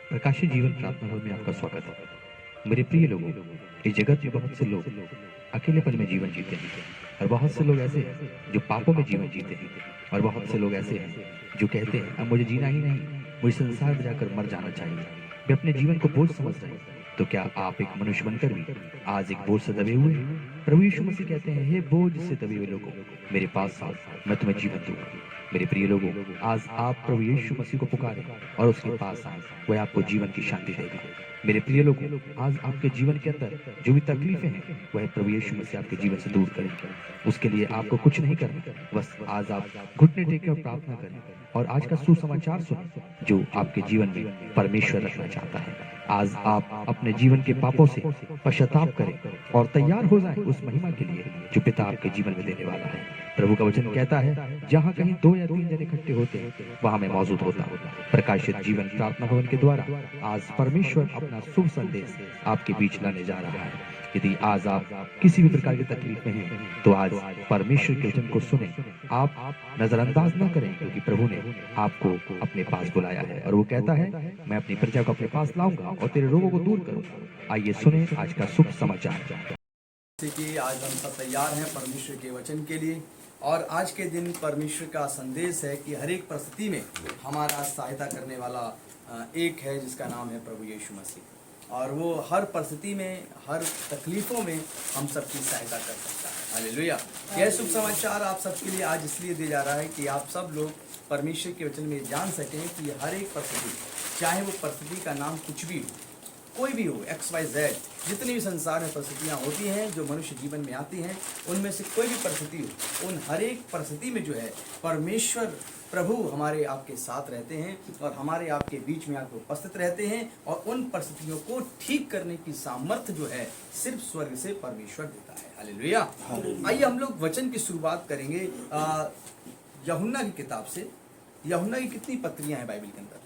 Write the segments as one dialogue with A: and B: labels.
A: प्रकाशित जीवन प्रार्थना हॉल में आपका स्वागत है। मेरे प्रिय लोगों, इस जगत में बहुत से लोग अकेलेपन में जीवन जीते हैं और बहुत से लोग ऐसे हैं जो पापों में जीवन जीते हैं और बहुत से लोग ऐसे हैं जो कहते हैं अब मुझे जीना ही नहीं, मुझे संसार में जाकर मर जाना चाहिए। वे अपने जीवन को बोझ समझ रहे हैं। तो क्या आप एक मनुष्य बनकर भी आज एक बोझ से दबे हुए हैं? प्रभु यीशु मसीह कहते हैं, हे बोझ से दबे हुए लोगों, मेरे पास आओ, मैं तुम्हें जीवन दूंगा। मेरे प्रिय लोगों, आज आप प्रभु यीशु मसीह को पुकारें और उसके पास आए, वह आपको जीवन की शांति देगा। मेरे प्रिय लोगों, आज आपके जीवन के अंदर जो भी तकलीफें हैं, वह प्रभु यीशु मसीह आपके जीवन से दूर करेंगे। उसके लिए आपको कुछ नहीं करना, बस आज आप घुटने टेके और प्रार्थना करें और आज का सुसमाचार सुने जो आपके जीवन में परमेश्वर रखना चाहता है। आज आप अपने जीवन के पापों से पश्चाताप करें और तैयार हो जाएं उस महिमा के लिए जो पिता आपके जीवन में देने वाला है। प्रभु का वचन कहता है, जहाँ कहीं 2 या 3 जन इकट्ठे होते हैं, वहां मैं मौजूद होता हूँ। प्रकाशित जीवन प्रार्थना भवन के द्वारा आज परमेश्वर अपना शुभ संदेश आपके बीच लाने जा रहा है। यदि आज आप किसी भी प्रकार की तकलीफ में हैं, तो आज परमेश्वर के वचन को सुने, आप नजरअंदाज न करें, क्योंकि प्रभु ने आपको अपने पास बुलाया है और वो कहता है, मैं अपनी प्रजा को अपने पास लाऊंगा और तेरे रोगों को दूर करूंगा। आइए सुने आज का शुभ समाचार।
B: कि आज हम सब तैयार हैं परमेश्वर के वचन के लिए और आज के दिन परमेश्वर का संदेश है कि हर एक परिस्थिति में हमारा सहायता करने वाला एक है जिसका नाम है प्रभु यीशु मसीह। और वो हर परिस्थिति में, हर तकलीफ़ों में हम सबकी सहायता कर सकता है। हालेलुया। यह शुभ समाचार आप सबके लिए आज इसलिए दिया जा रहा है कि आप सब लोग परमेश्वर के वचन में जान सकें कि हर एक परिस्थिति, चाहे वो परिस्थिति का नाम कुछ भी हो, कोई भी हो, XYZ, जितनी भी संसार में परिस्थितियाँ होती हैं जो मनुष्य जीवन में आती हैं, उनमें से कोई भी परिस्थिति हो, उन हर एक परिस्थिति में जो है परमेश्वर प्रभु हमारे आपके साथ रहते हैं और हमारे आपके बीच में आकर उपस्थित रहते हैं और उन परिस्थितियों को ठीक करने की सामर्थ्य जो है सिर्फ स्वर्ग से परमेश्वर देता है। हालेलुया। आइए हम लोग वचन की शुरुआत करेंगे यूहन्ना की किताब से। यूहन्ना की कितनी पत्रियां हैं बाइबल के अंदर?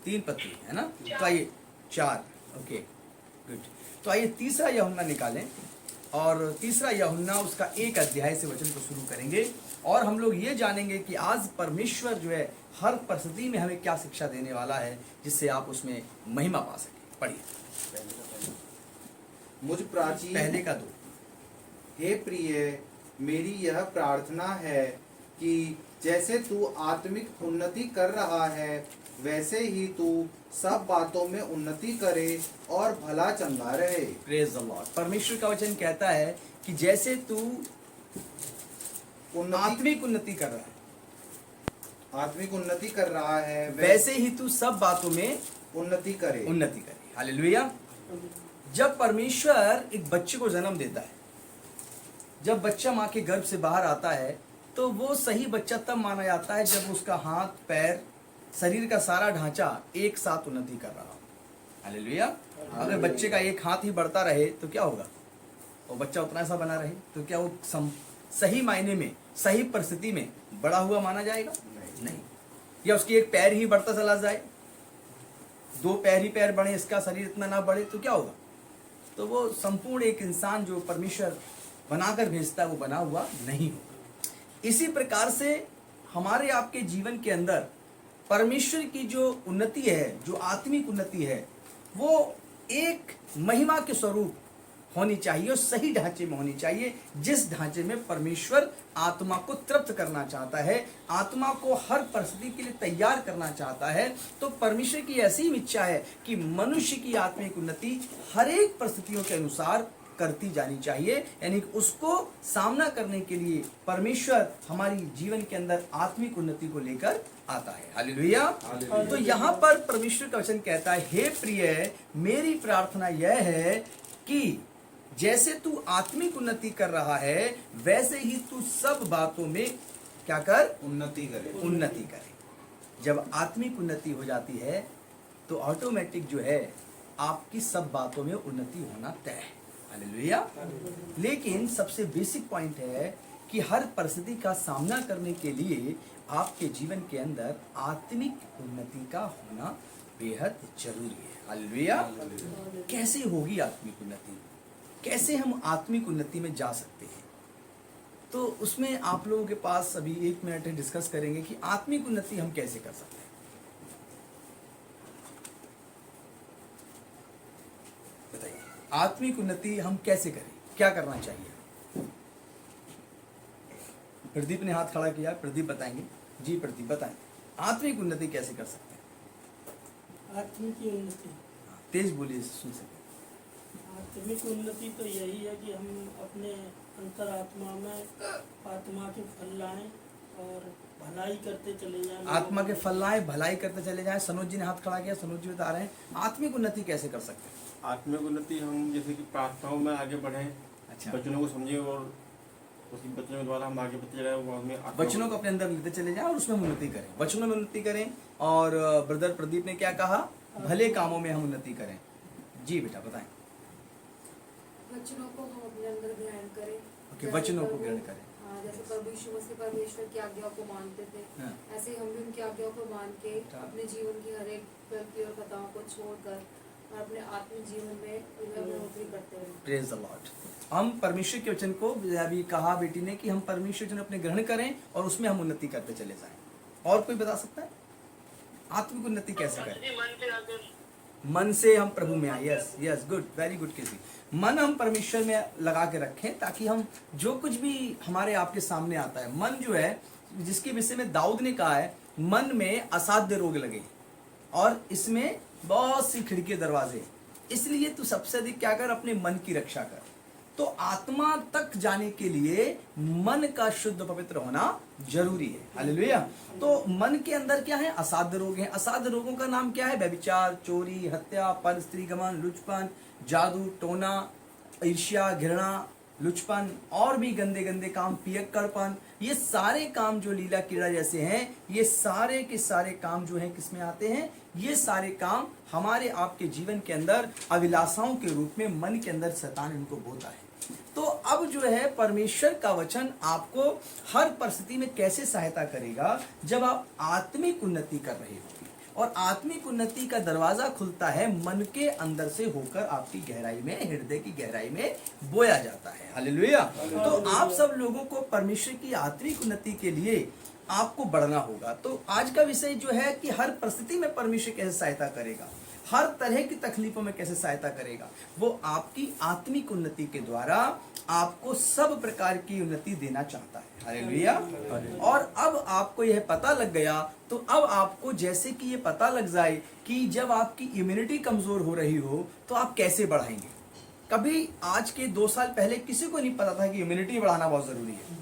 B: 3 पत्री है ना। तो आइए 4, ओके गुड। तो आइए तीसरा यूहन्ना निकालें और तीसरा यूहन्ना उसका 1 अध्याय से वचन को शुरू करेंगे और हम लोग ये जानेंगे कि आज परमेश्वर जो है हर परिस्थिति में हमें क्या शिक्षा देने वाला है जिससे आप उसमें महिमा पा सकें। पढ़िए।
C: मुझ प्राचीन
B: पहले का 2।
C: हे प्रिय, मेरी यह प्रार्थना है कि जैसे तू आत्मिक उन्नति कर रहा है वैसे ही तू सब बातों में उन्नति करे और भला चंगा रहे।
B: Praise the Lord. परमेश्वर का वचन कहता है कि जैसे तू आत्मिक उन्नति कर रहा है,
C: आत्मिक उन्नति कर रहा है
B: वैसे ही तू सब बातों में
C: उन्नति करे।
B: हालेलुया। जब परमेश्वर एक बच्चे को जन्म देता है, जब बच्चा माँ के गर्भ से बाहर आता है, तो वो सही बच्चा तब माना जाता है जब उसका हाथ, पैर, शरीर का सारा ढांचा एक साथ उन्नति कर रहा हो। हालेलुया। अगर बच्चे का एक हाथ ही बढ़ता रहे तो क्या होगा? वो बच्चा उतना सा बना रहे तो क्या वो सही मायने में, सही परिस्थिति में बड़ा हुआ माना जाएगा? नहीं। या उसकी एक पैर ही बढ़ता चला जाए, 2 पैर ही पैर बढ़े, इसका शरीर इतना ना बढ़े तो क्या होगा? तो वो संपूर्ण एक इंसान जो परमेश्वर बनाकर भेजता है वो बना हुआ नहीं होगा। इसी प्रकार से हमारे आपके जीवन के अंदर परमेश्वर की जो उन्नति है, जो आत्मिक उन्नति है, वो एक महिमा के स्वरूप होनी चाहिए और सही ढांचे में होनी चाहिए, जिस ढांचे में परमेश्वर आत्मा को तृप्त करना चाहता है, आत्मा को हर परिस्थिति के लिए तैयार करना चाहता है। तो परमेश्वर की ऐसी ही इच्छा है कि मनुष्य की आत्मिक उन्नति हर एक परिस्थितियों के अनुसार करती जानी चाहिए, यानी उसको सामना करने के लिए परमेश्वर हमारी जीवन के अंदर आत्मिक उन्नति को लेकर आता है। हालेलुया। तो यहाँ पर परमेश्वर का वचन कहता है, हे प्रिय, मेरी प्रार्थना यह है कि जैसे तू आत्मिक उन्नति कर रहा है वैसे ही तू सब बातों में क्या कर? उन्नति करे। जब आत्मिक उन्नति हो जाती है तो ऑटोमेटिक जो है आपकी सब बातों में उन्नति होना तय है। हालेलुया। लेकिन सबसे बेसिक पॉइंट है कि हर परिस्थिति का सामना करने के लिए आपके जीवन के अंदर आत्मिक उन्नति का होना बेहद जरूरी है। हालेलुया। कैसे होगी आत्मिक उन्नति? कैसे हम आत्मिक उन्नति में जा सकते हैं? तो उसमें आप लोगों के पास अभी 1 मिनट डिस्कस करेंगे कि आत्मिक उन्नति हम कैसे कर सकते हैं। आत्मिक उन्नति हम कैसे करें, क्या करना चाहिए? प्रदीप ने हाथ खड़ा किया, प्रदीप बताएंगे। जी प्रदीप बताएं, आत्मिक उन्नति कैसे कर सकते हैं?
D: आत्मिक उन्नति,
B: तेज बोलिए, सुन सके।
D: आत्मिक उन्नति तो यही है कि हम अपने अंतरात्मा में आत्मा के फल लाएं और भलाई करते चले जाएं।
B: आत्मा के फल लाएं, भलाई करते चले जाएं। सनोज जी ने हाथ खड़ा किया, सनोज जी बता रहे हैं आत्मिक उन्नति कैसे कर सकते हैं?
E: आत्मिक उन्नति हम जैसे कि प्रार्थनाओं में आगे बढ़े,
B: अच्छा,
E: वचनों को समझे और उसी वचनों के द्वारा हम आगे बढ़ते रहे, वो हमें
B: वचनों को अपने अंदर लेते चले जाएं और उसमें हम उन्नति करें, वचनों में उन्नति करें। और ब्रदर प्रदीप ने क्या कहा? भले कामों में हम उन्नति करें। जी बेटा बताएं।
F: वचनों को हम अपने अंदर ग्रहण करें।
B: ओके,
F: जैसे
B: वचनों को
F: प्रभु-
B: ग्रहण करें।
F: हाँ, जैसे प्रभु यीशु मसीह परमेश्वर की आज्ञा को मानते थे,
B: हाँ।
F: ऐसे हम भी उनकी आज्ञा को मान के
B: हाँ।
F: अपने जीवन की हर एक गलती और खताओं को छोड़कर और अपने आत्मिक जीवन में उन्हें बढ़ोतरी करते रहे।
B: Praise the Lord. हम परमेश्वर के वचन को, अभी कहा बेटी ने कि हम परमेश्वर वचन अपने ग्रहण करें और उसमें हम उन्नति करते चले जाएं। और कोई बता सकता है आत्मिक उन्नति कैसे करें? मन से हम प्रभु में आए। Yes yes, good, very good. किसी मन हम परमेश्वर में लगा के रखें ताकि हम जो कुछ भी हमारे आपके सामने आता है, मन जो है जिसके विषय में दाऊद ने कहा है, मन में असाध्य रोग लगे और इसमें बहुत सी खिड़की दरवाजे, इसलिए तू सबसे अधिक क्या कर, अपने मन की रक्षा कर। तो आत्मा तक जाने के लिए मन का शुद्ध पवित्र होना जरूरी है। हालेलुया। तो मन के अंदर क्या है? असाध्य रोग हैं। असाध्य रोगों का नाम क्या है? व्यभिचार, चोरी, हत्या, पर स्त्री गमन, लुचपन, जादू टोना, ईर्ष्या, घृणा, लुचपन और भी गंदे गंदे काम, पियक्कड़पन। ये सारे काम जो लीला कीड़ा जैसे हैं, ये सारे के सारे काम जो हैं किसमें आते हैं? ये सारे काम हमारे आपके जीवन के अंदर अभिलाषाओं के रूप में मन के अंदर शैतान इनको बोता है। तो अब जो है परमेश्वर का वचन आपको हर परिस्थिति में कैसे सहायता करेगा? जब आप आत्मिक उन्नति कर रहे हो, और आत्मिक उन्नति का दरवाजा खुलता है मन के अंदर से होकर आपकी गहराई में, हृदय की गहराई में बोया जाता है। हालेलुया। तो आप सब लोगों को परमेश्वर की आत्मिक उन्नति के लिए आपको बढ़ना होगा। तो आज का विषय जो है कि हर परिस्थिति में परमेश्वर कैसे सहायता करेगा, हर तरह की तकलीफों में कैसे सहायता करेगा, वो आपकी आत्मिक उन्नति के द्वारा आपको सब प्रकार की उन्नति देना चाहता है। हालेलुया। और अब आपको यह पता लग गया, तो अब आपको जैसे कि ये पता लग जाए कि जब आपकी इम्यूनिटी कमजोर हो रही हो तो आप कैसे बढ़ाएंगे। कभी आज के 2 साल पहले किसी को नहीं पता था कि इम्यूनिटी बढ़ाना बहुत जरूरी है,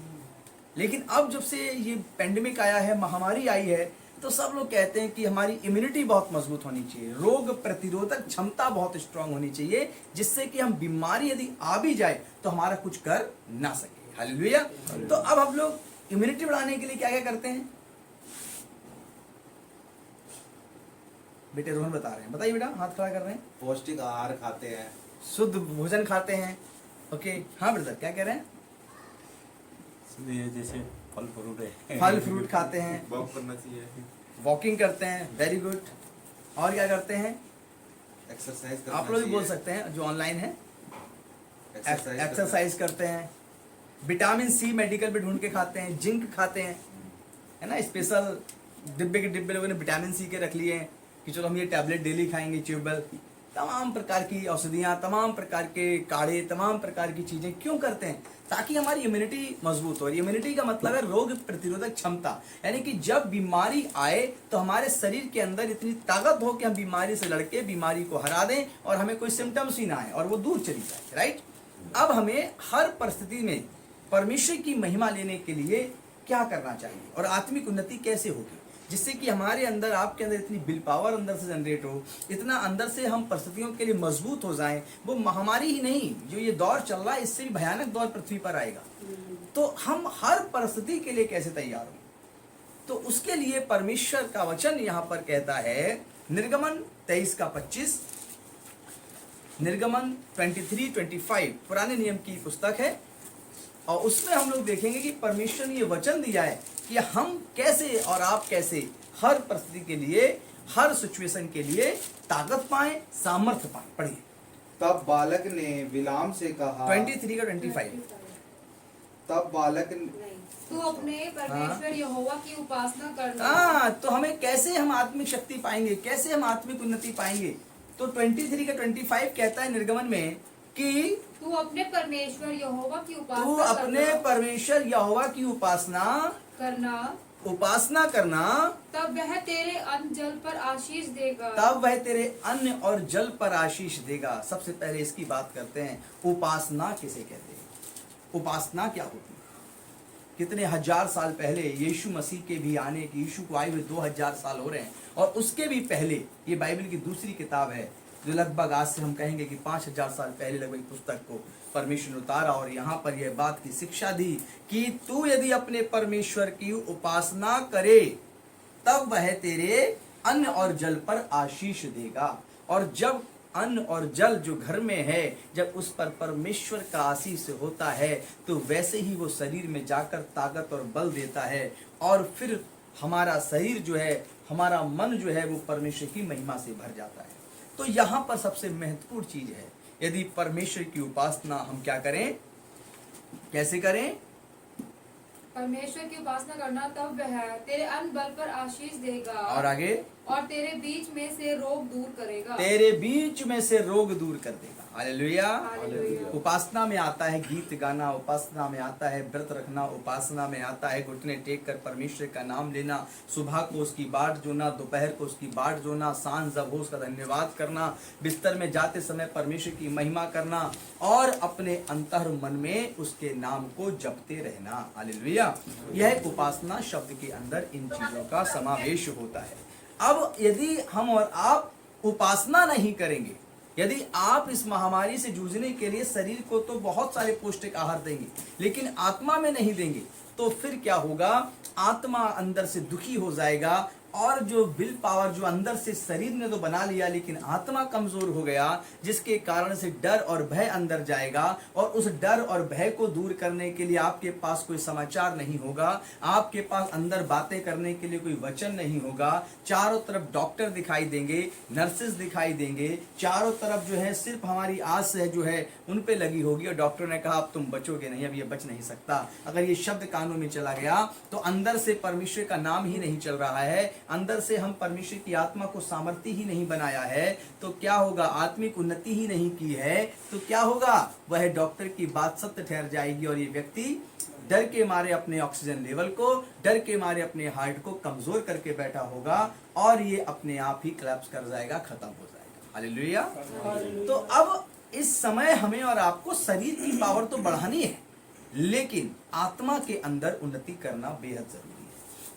B: लेकिन अब जब से ये पेंडेमिक आया है, महामारी आई है, तो सब लोग कहते हैं कि हमारी इम्यूनिटी बहुत मजबूत होनी चाहिए, रोग प्रतिरोधक क्षमता बहुत स्ट्रांग होनी चाहिए, जिससे कि हम बीमारी यदि आ भी जाए तो हमारा कुछ कर ना सके। हालेलुया। तो अब हम लोग इम्यूनिटी बढ़ाने के लिए क्या क्या करते हैं? बेटे रोहन बता रहे हैं, बताइए बेटा, हाथ खड़ा कर रहे हैं।
C: पौष्टिक आहार खाते हैं,
B: शुद्ध भोजन खाते हैं। ओके, हाँ ब्रदर क्या कह रहे हैं?
G: जैसे फल फ्रूट है,
B: फल फ्रूट खाते हैं,
E: वॉक करना चाहिए।
B: वॉकिंग करते हैं, वेरी गुड। और क्या करते हैं?
C: एक्सरसाइज करना
B: आप लोग भी बोल
C: चाहिए।
B: सकते हैं जो ऑनलाइन है।
C: एक्सरसाइज
B: एक्सरसाइज करते हैं, विटामिन सी मेडिकल पे ढूंढ के खाते हैं, जिंक खाते हैं, है ना। स्पेशल डिब्बे के डिब्बे लोगों ने विटामिन सी के रख लिए हैं कि चलो हम ये टैबलेट डेली खाएंगे, च्यूबल। तमाम प्रकार की औषधियाँ, तमाम प्रकार के काढ़े, तमाम प्रकार की चीजें क्यों करते हैं? ताकि हमारी इम्यूनिटी मजबूत हो। इम्यूनिटी का मतलब है रोग प्रतिरोधक क्षमता, यानी कि जब बीमारी आए तो हमारे शरीर के अंदर इतनी ताकत हो कि हम बीमारी से लड़के बीमारी को हरा दें और हमें कोई सिम्टम्स ही ना आए और वो दूर चली जाए। राइट। अब हमें हर परिस्थिति में परमेश्वर की महिमा लेने के लिए क्या करना चाहिए और आत्मिक उन्नति कैसे होगी, जिससे कि हमारे अंदर, आपके अंदर इतनी विल पावर अंदर से जनरेट हो, इतना अंदर से हम परिस्थितियों के लिए मजबूत हो जाएं। वो महामारी ही नहीं, जो ये दौर चल रहा है, इससे भी भयानक दौर पृथ्वी पर आएगा। तो हम हर परिस्थिति के लिए कैसे तैयार हों? तो उसके लिए परमेश्वर का वचन यहाँ पर कहता है, निर्गमन 23:25, निर्गमन 23:25 पुराने नियम की पुस्तक है, और उसमें हम लोग देखेंगे कि परमेश्वर ने ये वचन दिया है कि हम कैसे और आप कैसे हर परिस्थिति के लिए, हर सिचुएशन के लिए ताकत पाएं, सामर्थ्य पाएं। पढ़िए।
C: तब बालक ने बिलाम से कहा,
B: 23 का 25।
C: तब बालक
F: नहीं, तू अपने परमेश्वर यहोवा की उपासना करना।
B: हाँ, तो हमें कैसे हम आत्मिक शक्ति पाएंगे, कैसे हम आत्मिक उन्नति पाएंगे? तो 23 का 25 कहता है निर्गमन में कि
F: तू अपने परमेश्वर यहोवा की
B: तू
F: उपासना
B: अपने परमेश्वर यहोवा की उपासना करना,
F: तब वह तेरे अन्न जल पर आशीष देगा।
B: तब वह तेरे अन्न और जल पर आशीष देगा। सबसे पहले इसकी बात करते हैं, उपासना किसे कहते हैं, उपासना क्या होती है। कितने हजार साल पहले यीशु मसीह के भी आने की, यीशु को आए हुए 2000 साल हो रहे हैं, और उसके भी पहले ये बाइबल की दूसरी किताब है जो लगभग आज से हम कहेंगे कि 5000 साल पहले लगभग पुस्तक को परमेश्वर ने उतारा और यहाँ पर यह बात की शिक्षा दी कि तू यदि अपने परमेश्वर की उपासना करे तब वह तेरे अन्न और जल पर आशीष देगा। और जब अन्न और जल जो घर में है, जब उस पर परमेश्वर का आशीष होता है तो वैसे ही वो शरीर में जाकर ताकत और बल देता है, और फिर हमारा शरीर जो है, हमारा मन जो है वो परमेश्वर की महिमा से भर जाता है। तो यहाँ पर सबसे महत्वपूर्ण चीज है, यदि परमेश्वर की उपासना हम क्या करें, कैसे करें,
F: परमेश्वर की उपासना करना, तब वह तेरे अन्न बल पर आशीष देगा
B: और आगे
F: और तेरे बीच में से रोग दूर करेगा।
B: तेरे बीच में से रोग दूर कर देगा। हालेलुया।
F: हालेलुया।
B: उपासना में आता है गीत गाना, उपासना में आता है व्रत रखना, उपासना में आता है घुटने टेक कर परमेश्वर का नाम लेना, सुबह को उसकी बाट जोना, दोपहर को उसकी बाट जोना, सांझ जब हो उसका धन्यवाद करना, बिस्तर में जाते समय परमेश्वर की महिमा करना और अपने अंतर मन में उसके नाम को जपते रहना। हालेलुया। यह एक उपासना शब्द के अंदर इन चीजों का समावेश होता है। अब यदि हम और आप उपासना नहीं करेंगे, यदि आप इस महामारी से जूझने के लिए शरीर को तो बहुत सारे पौष्टिक आहार देंगे लेकिन आत्मा में नहीं देंगे, तो फिर क्या होगा, आत्मा अंदर से दुखी हो जाएगा और जो विल पावर जो अंदर से शरीर ने तो बना लिया लेकिन आत्मा कमजोर हो गया, जिसके कारण से डर और भय अंदर जाएगा, और उस डर और भय को दूर करने के लिए आपके पास कोई समाचार नहीं होगा, आपके पास अंदर बातें करने के लिए कोई वचन नहीं होगा। चारों तरफ डॉक्टर दिखाई देंगे, नर्सेस दिखाई देंगे, चारों तरफ जो है सिर्फ हमारी आस है जो है उन पे लगी होगी, और डॉक्टर ने कहा अब तुम बचोगे नहीं, अब ये बच नहीं सकता। अगर ये शब्द कानों में चला गया तो अंदर से परमेश्वर का नाम ही नहीं चल रहा है, अंदर से हम परमेश्वर की आत्मा को सामर्थ्य ही नहीं बनाया है, तो क्या होगा, आत्मिक उन्नति ही नहीं की है, तो क्या होगा, वह डॉक्टर की बात सत्य ठहर जाएगी और ये व्यक्ति डर के मारे अपने ऑक्सीजन लेवल को, डर के मारे अपने हार्ट को कमजोर करके बैठा होगा और ये अपने आप ही कोलैप्स कर जाएगा, खत्म हो जाएगा। हालेलुया। तो अब इस समय हमें और आपको शरीर की पावर तो बढ़ानी है लेकिन आत्मा के अंदर उन्नति करना बेहद जरूरी है।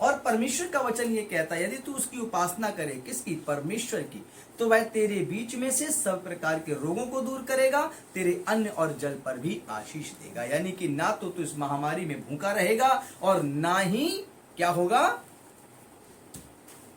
B: और परमेश्वर का वचन ये कहता है, यदि तू उसकी उपासना करे, किसकी, परमेश्वर की, तो वह तेरे बीच में से सब प्रकार के रोगों को दूर करेगा, तेरे अन्न और जल पर भी आशीष देगा। यानी कि ना तो तू इस महामारी में भूखा रहेगा और ना ही क्या होगा,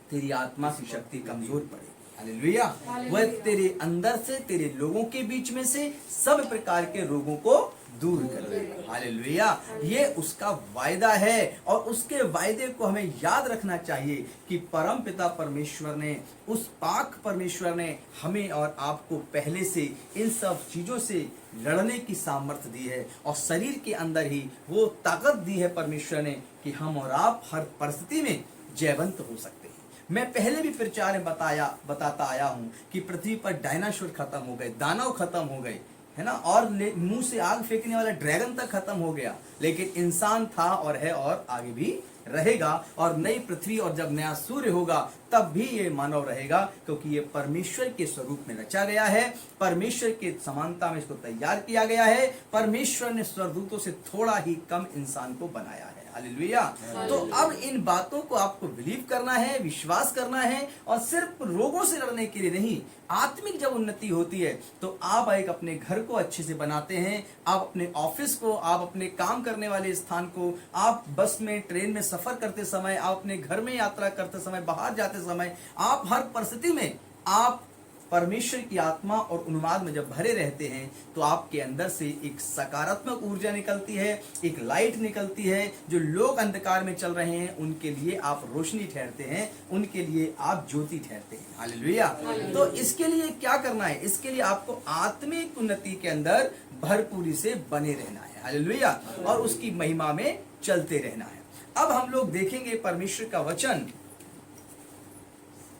B: तेरी आत्मा की शक्ति कमजोर पड़ेगी। हालेलुया। वह तेरे अंदर से, तेरे लोगों के बीच में से सब प्रकार के रोगों को दूर कर देगा। हालेलुया। ये उसका वायदा है और उसके वायदे को हमें याद रखना चाहिए कि परम पिता परमेश्वर ने, उस पाक परमेश्वर ने हमें और आपको पहले से इन सब चीजों से लड़ने की सामर्थ्य दी है और शरीर के अंदर ही वो ताकत दी है परमेश्वर ने कि हम और आप हर परिस्थिति में जयवंत हो सकते हैं। मैं पहले भी प्रचार में बताता आया हूं कि पृथ्वी पर डायनासोर खत्म हो गए, दानव खत्म हो गए, है ना, और मुंह से आग फेंकने वाला ड्रैगन तक खत्म हो गया, लेकिन इंसान था और है और आगे भी रहेगा। और नई पृथ्वी और जब नया सूर्य होगा तब भी ये मानव रहेगा, क्योंकि ये परमेश्वर के स्वरूप में रचा गया है, परमेश्वर के समानता में इसको तैयार किया गया है। परमेश्वर ने स्वर्गदूतों से थोड़ा ही कम इंसान को बनाया है। हालेलुया। तो अब इन बातों को आपको बिलीव करना है, विश्वास करना है, और सिर्फ रोगों से लड़ने के लिए नहीं, आत्मिक जब उन्नति होती है तो आप एक अपने घर को अच्छे से बनाते हैं, आप अपने ऑफिस को, आप अपने काम करने वाले स्थान को, आप बस में, ट्रेन में सफर करते समय, आप अपने घर में यात्रा करते समय, बाहर जाते समय, आप हर परिस्थिति में आप परमेश्वर की आत्मा और उन्माद में जब भरे रहते हैं तो आपके अंदर से एक सकारात्मक ऊर्जा निकलती है, एक लाइट निकलती है। जो लोग अंधकार में चल रहे हैं उनके लिए आप रोशनी ठहरते हैं, उनके लिए आप ज्योति ठहरते हैं। हालेलुया। तो इसके लिए क्या करना है, इसके लिए आपको आत्मिक उन्नति के अंदर भरपूरी से बने रहना है। हालेलुया। और उसकी महिमा में चलते रहना है। अब हम लोग देखेंगे परमेश्वर का वचन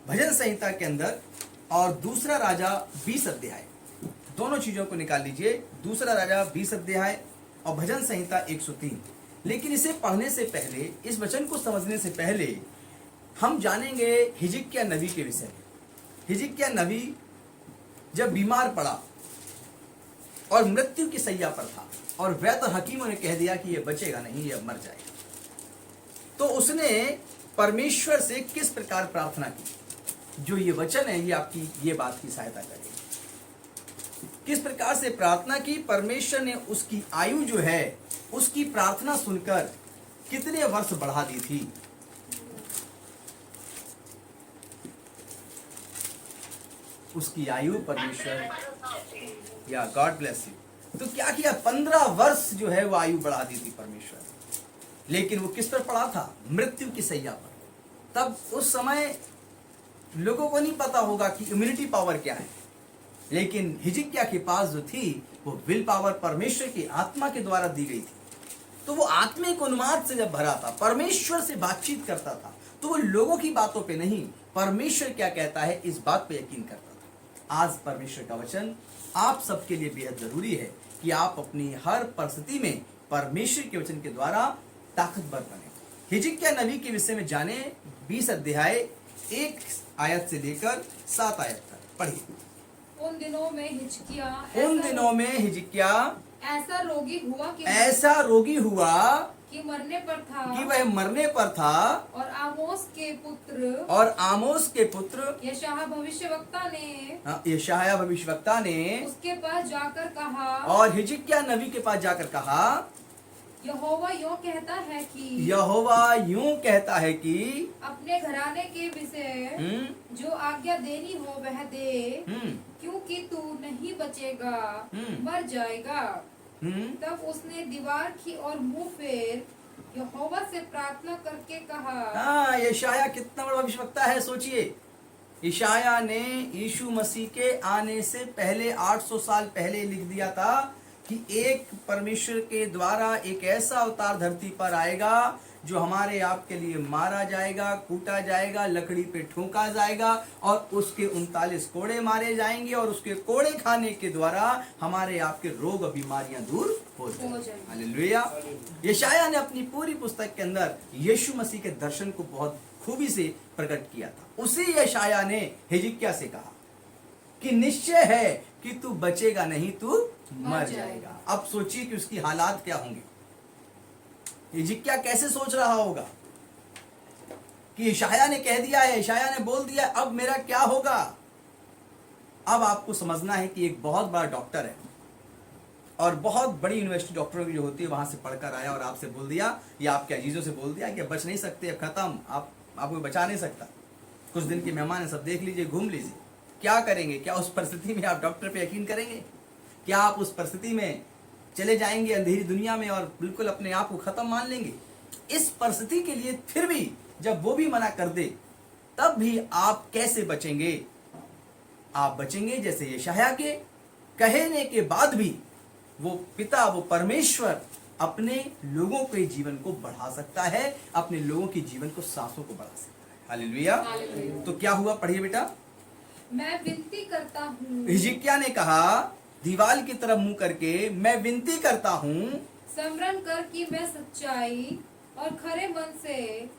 B: भजन संहिता के अंदर, और दूसरा राजा 20 अध्याय, दोनों चीजों को निकाल लीजिए, दूसरा राजा 20 अध्याय और भजन संहिता 103। लेकिन इसे पढ़ने से पहले, इस वचन को समझने से पहले हम जानेंगे हिजकिय्याह नबी के विषय में। हिजकिय्याह नबी जब बीमार पड़ा और मृत्यु की सैया पर था और वैद्य हकीमों ने कह दिया कि ये बचेगा नहीं, ये मर जाएगा, तो उसने परमेश्वर से किस प्रकार प्रार्थना की। जो ये वचन है ये आपकी ये बात की सहायता करेगा। किस प्रकार से प्रार्थना की, परमेश्वर ने उसकी आयु जो है उसकी प्रार्थना सुनकर कितने वर्ष बढ़ा दी थी। उसकी आयु परमेश्वर, या गॉड ब्लेस यू, तो क्या किया, 15 वर्ष जो है वो आयु बढ़ा दी थी परमेश्वर ने। लेकिन वो किस पर पड़ा था, मृत्यु की सैया पर। तब उस समय लोगों को नहीं पता होगा कि इम्यूनिटी पावर क्या है, लेकिन हिजकिय्याह के पास जो थी वो विल पावर परमेश्वर की आत्मा के द्वारा दी गई थी। तो वो आत्मिक उन्माद से जब भरा था, परमेश्वर से बातचीत करता था, तो वो लोगों की बातों पे नहीं, परमेश्वर क्या कहता है इस बात पे यकीन करता था। आज परमेश्वर का वचन आप सबके लिए बेहद जरूरी है कि आप अपनी हर परिस्थिति में परमेश्वर के वचन के द्वारा ताकतवर बने। हिजकिय्याह नबी के विषय में जाने 20 अध्याय 1 आयत से लेकर 7 आयत तक पढ़िए।
F: उन दिनों में हिजकिय्याह
B: ऐसा रोगी हुआ
F: कि मरने पर था,
B: कि वह मरने पर था।
F: और आमोस के पुत्र यशायाह
B: भविष्यवक्ता ने
F: उसके पास जाकर कहा,
B: और हिजकिय्याह नबी के पास जाकर कहा,
F: यहोवा यूं कहता है कि अपने घराने के विषय जो आज्ञा देनी हो वह दे, क्योंकि तू नहीं बचेगा, मर जाएगा। तब उसने दीवार की और मुंह फेर यहोवा से प्रार्थना करके कहा।
B: हाँ, यशायाह कितना बड़ा भविष्यवक्ता है, सोचिए। यशायाह ने यीशु मसीह के आने से पहले 800 साल पहले लिख दिया था कि एक परमेश्वर के द्वारा एक ऐसा अवतार धरती पर आएगा जो हमारे आपके लिए मारा जाएगा, कूटा जाएगा, लकड़ी पे ठोका जाएगा और उसके 39 कोड़े मारे जाएंगे और उसके कोड़े खाने के द्वारा हमारे आपके रोग और बीमारियां दूर हो जाएंगी। हालेलुया। यशायाह ने अपनी पूरी पुस्तक के अंदर यीशु मसीह के दर्शन को बहुत खूबी से प्रकट किया था। उसी यशायाह ने हिजकिय्याह से कहा कि निश्चय है कि तू बचेगा नहीं, तू मर जाएगा। अब सोचिए कि उसकी हालात क्या होंगे। हिजकिय्याह कैसे सोच रहा होगा कि यशायाह ने कह दिया है, यशायाह ने बोल दिया, अब मेरा क्या होगा। अब आपको समझना है कि एक बहुत बड़ा डॉक्टर है और बहुत बड़ी यूनिवर्सिटी डॉक्टरों की जो होती है वहां से पढ़कर आया और आपसे बोल दिया या आपके अजीजों से बोल दिया कि अब बच नहीं सकते, अब खत्म, आपको बचा नहीं सकता, कुछ दिन के मेहमान है, सब देख लीजिए, घूम लीजिए। क्या करेंगे? क्या उस परिस्थिति में आप डॉक्टर पे यकीन करेंगे? क्या आप उस परिस्थिति में चले जाएंगे अंधेरी दुनिया में और बिल्कुल अपने आप को खत्म मान लेंगे? इस परिस्थिति के लिए फिर भी जब वो भी मना कर दे तब भी आप कैसे बचेंगे? आप बचेंगे जैसे यशायाह के कहने के बाद भी वो पिता, वो परमेश्वर अपने लोगों के जीवन को बढ़ा सकता है, अपने लोगों के जीवन को, सांसों को बढ़ा सकता है। हालेलुया। तो क्या हुआ, पढ़िए बेटा।
F: मैं विनती करता हूँ,
B: हिजकिय्याह ने कहा दीवार की तरफ मुंह करके, मैं विनती करता हूँ,
F: स्मरण कर कि मैं सच्चाई और खरे मन से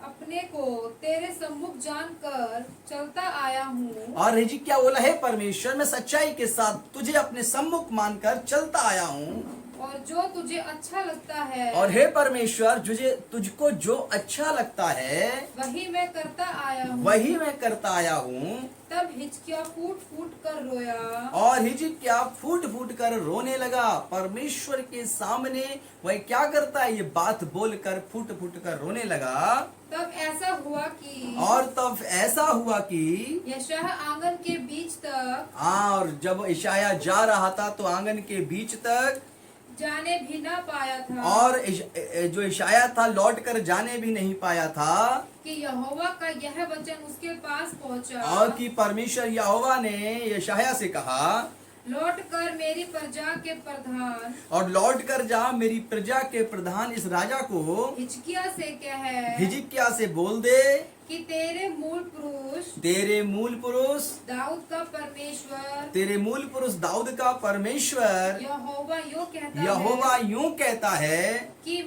F: अपने को तेरे सम्मुख जानकर चलता आया हूँ।
B: और हिजकिय्याह बोला, है परमेश्वर, मैं सच्चाई के साथ तुझे अपने सम्मुख मानकर चलता आया हूँ,
F: और जो तुझे अच्छा लगता है,
B: और हे परमेश्वर, तुझको जो अच्छा लगता है
F: वही मैं करता आया हूँ। तब हिजकिय्याह फूट फूट कर रोया,
B: और हिजकिय्याह फूट फूट कर रोने लगा। परमेश्वर के सामने वह क्या करता है, ये बात बोलकर फूट फूट कर रोने लगा।
F: तब ऐसा हुआ कि यशायाह आंगन के बीच तक,
B: और जब यशायाह जा रहा था तो आंगन के बीच तक
F: जाने भी ना पाया था,
B: और जो यशायाह था लौट कर जाने भी नहीं पाया था
F: कि यहोवा का यह वचन उसके पास पहुंचा,
B: और कि परमेश्वर यहोवा ने यशायाह से कहा,
F: लौट कर मेरी प्रजा के प्रधान,
B: और लौट कर जा मेरी प्रजा के प्रधान इस राजा को
F: हिजकिय्याह से कह,
B: हिजकिय्याह से बोल दे
F: कि तेरे मूल पुरुष
B: तेरे मूल पुरुष
F: दाऊद का परमेश्वर
B: तेरे मूल पुरुष दाऊद का परमेश्वर
F: यहोवा
B: यूं कहता है
F: कि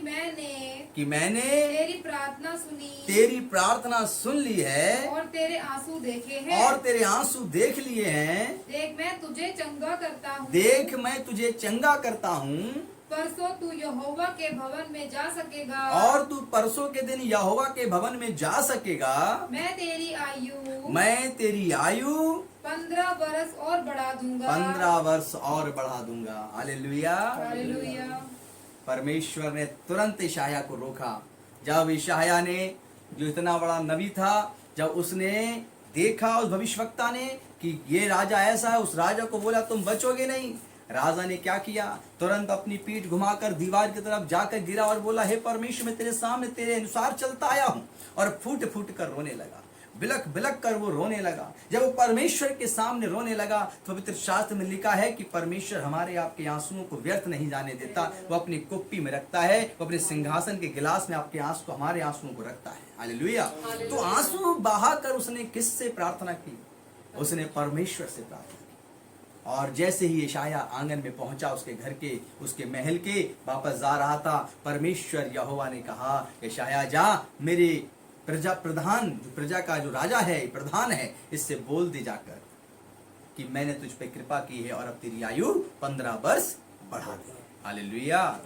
F: मैंने तेरी प्रार्थना सुनी
B: तेरी प्रार्थना सुन ली है
F: और तेरे आंसू देखे हैं।
B: और तेरे आंसू देख लिए हैं।
F: देख मैं तुझे चंगा करता हूँ।
B: देख मैं तुझे चंगा करता हूँ।
F: परसों तू यहोवा के भवन में जा सकेगा।
B: और तू परसों के दिन यहोवा के भवन में जा सकेगा।
F: मैं तेरी आयु 15 वर्ष और बढ़ा दूंगा।
B: 15 वर्ष और बढ़ा दूंगा। हालेलुया।
F: हालेलुया।
B: परमेश्वर ने तुरंत यशायाह को रोका। जब यशायाह ने, जो इतना बड़ा नबी था, जब उसने देखा उस भविष्यवक्ता ने कि ये राजा ऐसा है, उस राजा को बोला तुम बचोगे नहीं। राजा ने क्या किया? तुरंत अपनी पीठ घुमाकर दीवार की तरफ जाकर गिरा और बोला, हे परमेश्वर, मैं तेरे सामने तेरे अनुसार चलता आया हूं। और फूट फूट कर रोने लगा, बिलक बिलक कर वो रोने लगा। जब वो परमेश्वर के सामने रोने लगा तो पवित्र शास्त्र में लिखा है कि परमेश्वर हमारे आपके आंसुओं को व्यर्थ नहीं जाने देता। वो अपनी कुप्पी में रखता है, वो अपने सिंहासन के गिलास में आपके आंसू को, हमारे आंसुओं को रखता है। हालेलुया। तो आंसू बहाकर उसने किससे प्रार्थना की? उसने परमेश्वर से प्रार्थना की। और जैसे ही यशायाह आंगन में पहुंचा, उसके घर के, उसके महल के, वापस जा रहा था, परमेश्वर यहोवा ने कहा, यशायाह जा, मेरे प्रधान, जो प्रजा का जो राजा है, प्रधान है, इससे बोल दे जाकर कि मैंने तुझ पे कृपा की है और अब तेरी आयु 15 वर्ष बढ़ा दी। हालेलुया।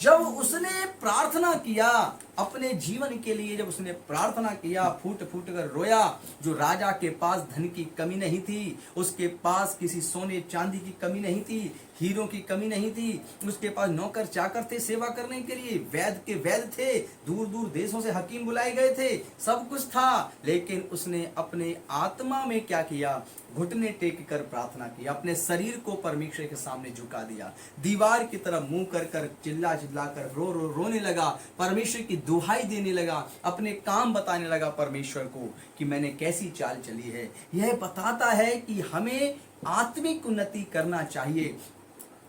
B: जब उसने प्रार्थना किया अपने जीवन के लिए, जब उसने प्रार्थना किया, फूट फूट कर रोया, जो राजा के पास धन की कमी नहीं थी, उसके पास किसी सोने चांदी की कमी नहीं थी, हीरों की कमी नहीं थी, उसके पास नौकर चाकर थे सेवा करने के लिए, वैद्य के वैद्य थे, दूर दूर देशों से हकीम बुलाए गए थे, सब कुछ था, लेकिन उसने अपने आत्मा में क्या किया? घुटने टेक कर प्रार्थना की, अपने शरीर को परमेश्वर के सामने झुका दिया, दीवार की तरफ मुंह कर कर चिल्ला चिल्ला कर रोने लगा, परमेश्वर की दुहाई देने लगा, अपने काम बताने लगा परमेश्वर को कि मैंने कैसी चाल चली है। यह बताता है कि हमें आत्मिक उन्नति करना चाहिए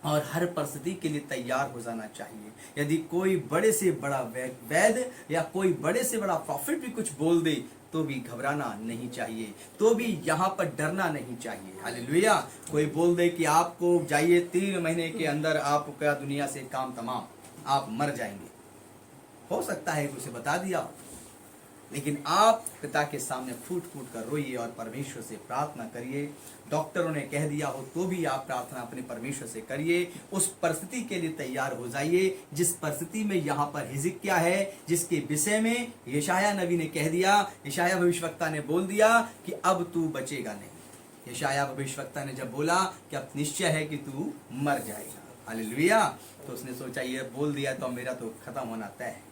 B: और हर परिस्थिति के लिए तैयार हो जाना चाहिए। यदि कोई बड़े से बड़ा वैद्य या कोई बड़े से बड़ा प्रॉफिट भी कुछ बोल दे तो भी घबराना नहीं चाहिए, तो भी यहाँ पर डरना नहीं चाहिए। हालेलुया। कोई बोल दे कि आपको जाइए 3 महीने के अंदर आपका दुनिया से काम तमाम, आप मर जाएंगे, हो सकता है कि उसे बता दिया, लेकिन आप पिता के सामने फूट फूट कर रोइए और परमेश्वर से प्रार्थना करिए। डॉक्टरों ने कह दिया हो तो भी आप प्रार्थना अपने परमेश्वर से करिए। उस परिस्थिति के लिए तैयार हो जाइए जिस परिस्थिति में यहाँ पर हिजकिय्याह है, जिसके विषय में यशायाह नबी ने कह दिया, यशायाह भविष्यवक्ता ने बोल दिया कि अब तू बचेगा नहीं। यशायाह भविष्यवक्ता ने जब बोला कि अब निश्चय है कि तू मर जाएगा, हालेलुया, तो उसने सोचा ये बोल दिया तो मेरा तो खत्म होना तय है,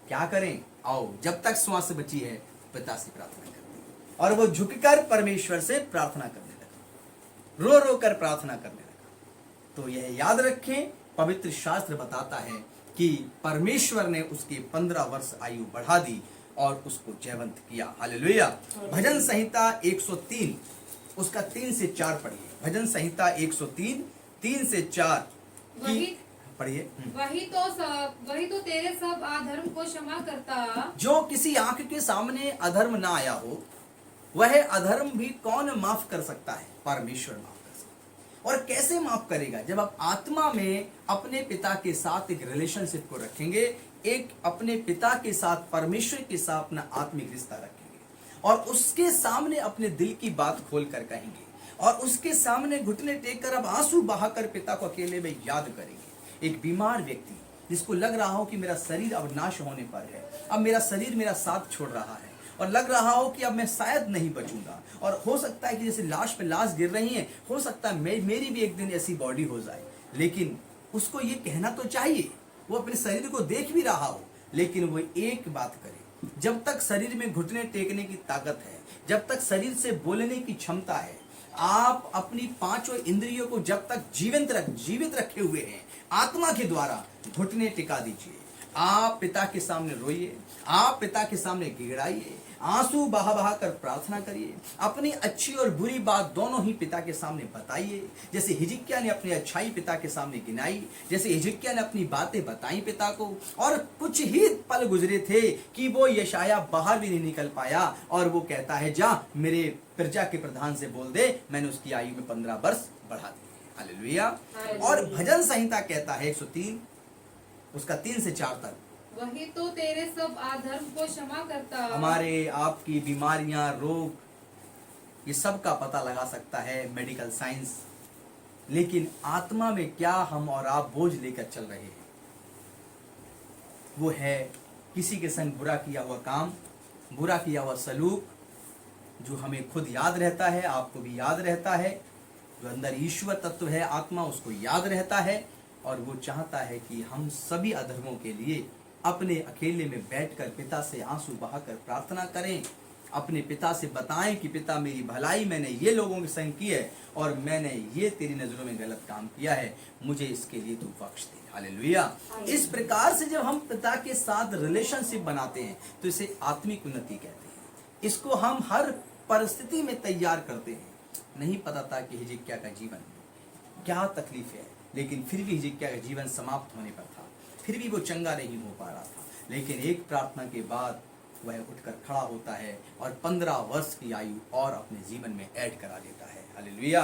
B: क्या करें? आओ, जब तक श्वास बची है पिता से प्रार्थना करते। और वो झुककर परमेश्वर से प्रार्थना करने लगा, रो रो कर प्रार्थना करने लगा। तो यह याद रखें, पवित्र शास्त्र बताता है कि परमेश्वर ने उसकी 15 वर्ष आयु बढ़ा दी और उसको जयवंत किया। हालेलुया। भजन संहिता 103 उसका 3 से 4 पढ़िए। भजन संहिता 103 3 से 4 की पढ़िए।
F: वही तो तेरे सब अधर्म को क्षमा करता।
B: जो किसी आंख के सामने अधर्म ना आया हो, वह अधर्म भी कौन माफ कर सकता है? परमेश्वर माफ कर सकता है। और कैसे माफ करेगा? जब आप आत्मा में अपने पिता के साथ एक रिलेशनशिप को रखेंगे, एक अपने पिता के साथ, परमेश्वर के साथ अपना आत्मिक रिश्ता रखेंगे और उसके सामने अपने दिल की बात खोल कर कहेंगे और उसके सामने घुटने टेक कर अब आंसू बहाकर पिता को अकेले में याद करेंगे। एक बीमार व्यक्ति जिसको लग रहा हो कि मेरा शरीर अब नाश होने पर है, अब मेरा शरीर मेरा साथ छोड़ रहा है और लग रहा हो कि अब मैं शायद नहीं बचूंगा, और हो सकता है कि जैसे लाश पे लाश गिर रही है, हो सकता है मेरी भी एक दिन ऐसी बॉडी हो जाए, लेकिन उसको ये कहना तो चाहिए, वो अपने शरीर को देख भी रहा हो, लेकिन वो एक बात करे, जब तक शरीर में घुटने टेकने की ताकत है, जब तक शरीर से बोलने की क्षमता है, आप अपनी 5 इंद्रियों को जब तक जीवित रखे हुए हैं, आत्मा के द्वारा घुटने टिका दीजिए। आप पिता के सामने रोइए, आप पिता के सामने गिड़ाइए, आंसू बहा बहा कर प्रार्थना करिए, अपनी अच्छी और बुरी बात दोनों ही पिता के सामने बताइए। जैसे हिजकिय्याह ने अपनी अच्छाई पिता के सामने गिनाई, जैसे हिजकिय्याह ने अपनी बातें बताई पिता को, और कुछ ही पल गुजरे थे कि वो यशायाह बाहर भी नहीं निकल पाया, और वो कहता है जा मेरे प्रजा के प्रधान से बोल दे मैंने उसकी आयु में 15 वर्ष बढ़ा दी। हालेलुया। और भजन संहिता कहता है 103 उसका 3 से 4 तक,
F: वही तो तेरे सब अधर्म को क्षमा करता।
B: हमारे आपकी बीमारियां, रोग, ये सब का पता लगा सकता है मेडिकल साइंस, लेकिन आत्मा में क्या हम और आप बोझ लेकर चल रहे हैं, वो है किसी के संग बुरा किया हुआ काम, बुरा किया हुआ सलूक, जो हमें खुद याद रहता है, आपको भी याद रहता है, जो अंदर ईश्वर तत्व है आत्मा उसको याद रहता है, और वो चाहता है कि हम सभी अधर्मों के लिए अपने अकेले में बैठकर पिता से आंसू बहाकर प्रार्थना करें, अपने पिता से बताएं कि पिता मेरी भलाई मैंने ये लोगों के संग की है और मैंने ये तेरी नजरों में गलत काम किया है, मुझे इसके लिए तू बख्श दे। हालेलुया। इस प्रकार से जब हम पिता के साथ रिलेशनशिप बनाते हैं तो इसे आत्मिक उन्नति कहते हैं। इसको हम हर परिस्थिति में तैयार करते हैं। नहीं पता था कि हिजकिय्याह का जीवन क्या तकलीफ है, लेकिन फिर भी हिजकिय्याह का जीवन समाप्त होने पर था, फिर भी वो चंगा नहीं हो पा रहा था, लेकिन एक प्रार्थना के बाद वह उठकर खड़ा होता है और 15 वर्ष की आयु और अपने जीवन में ऐड करा देता है। हालेलुया।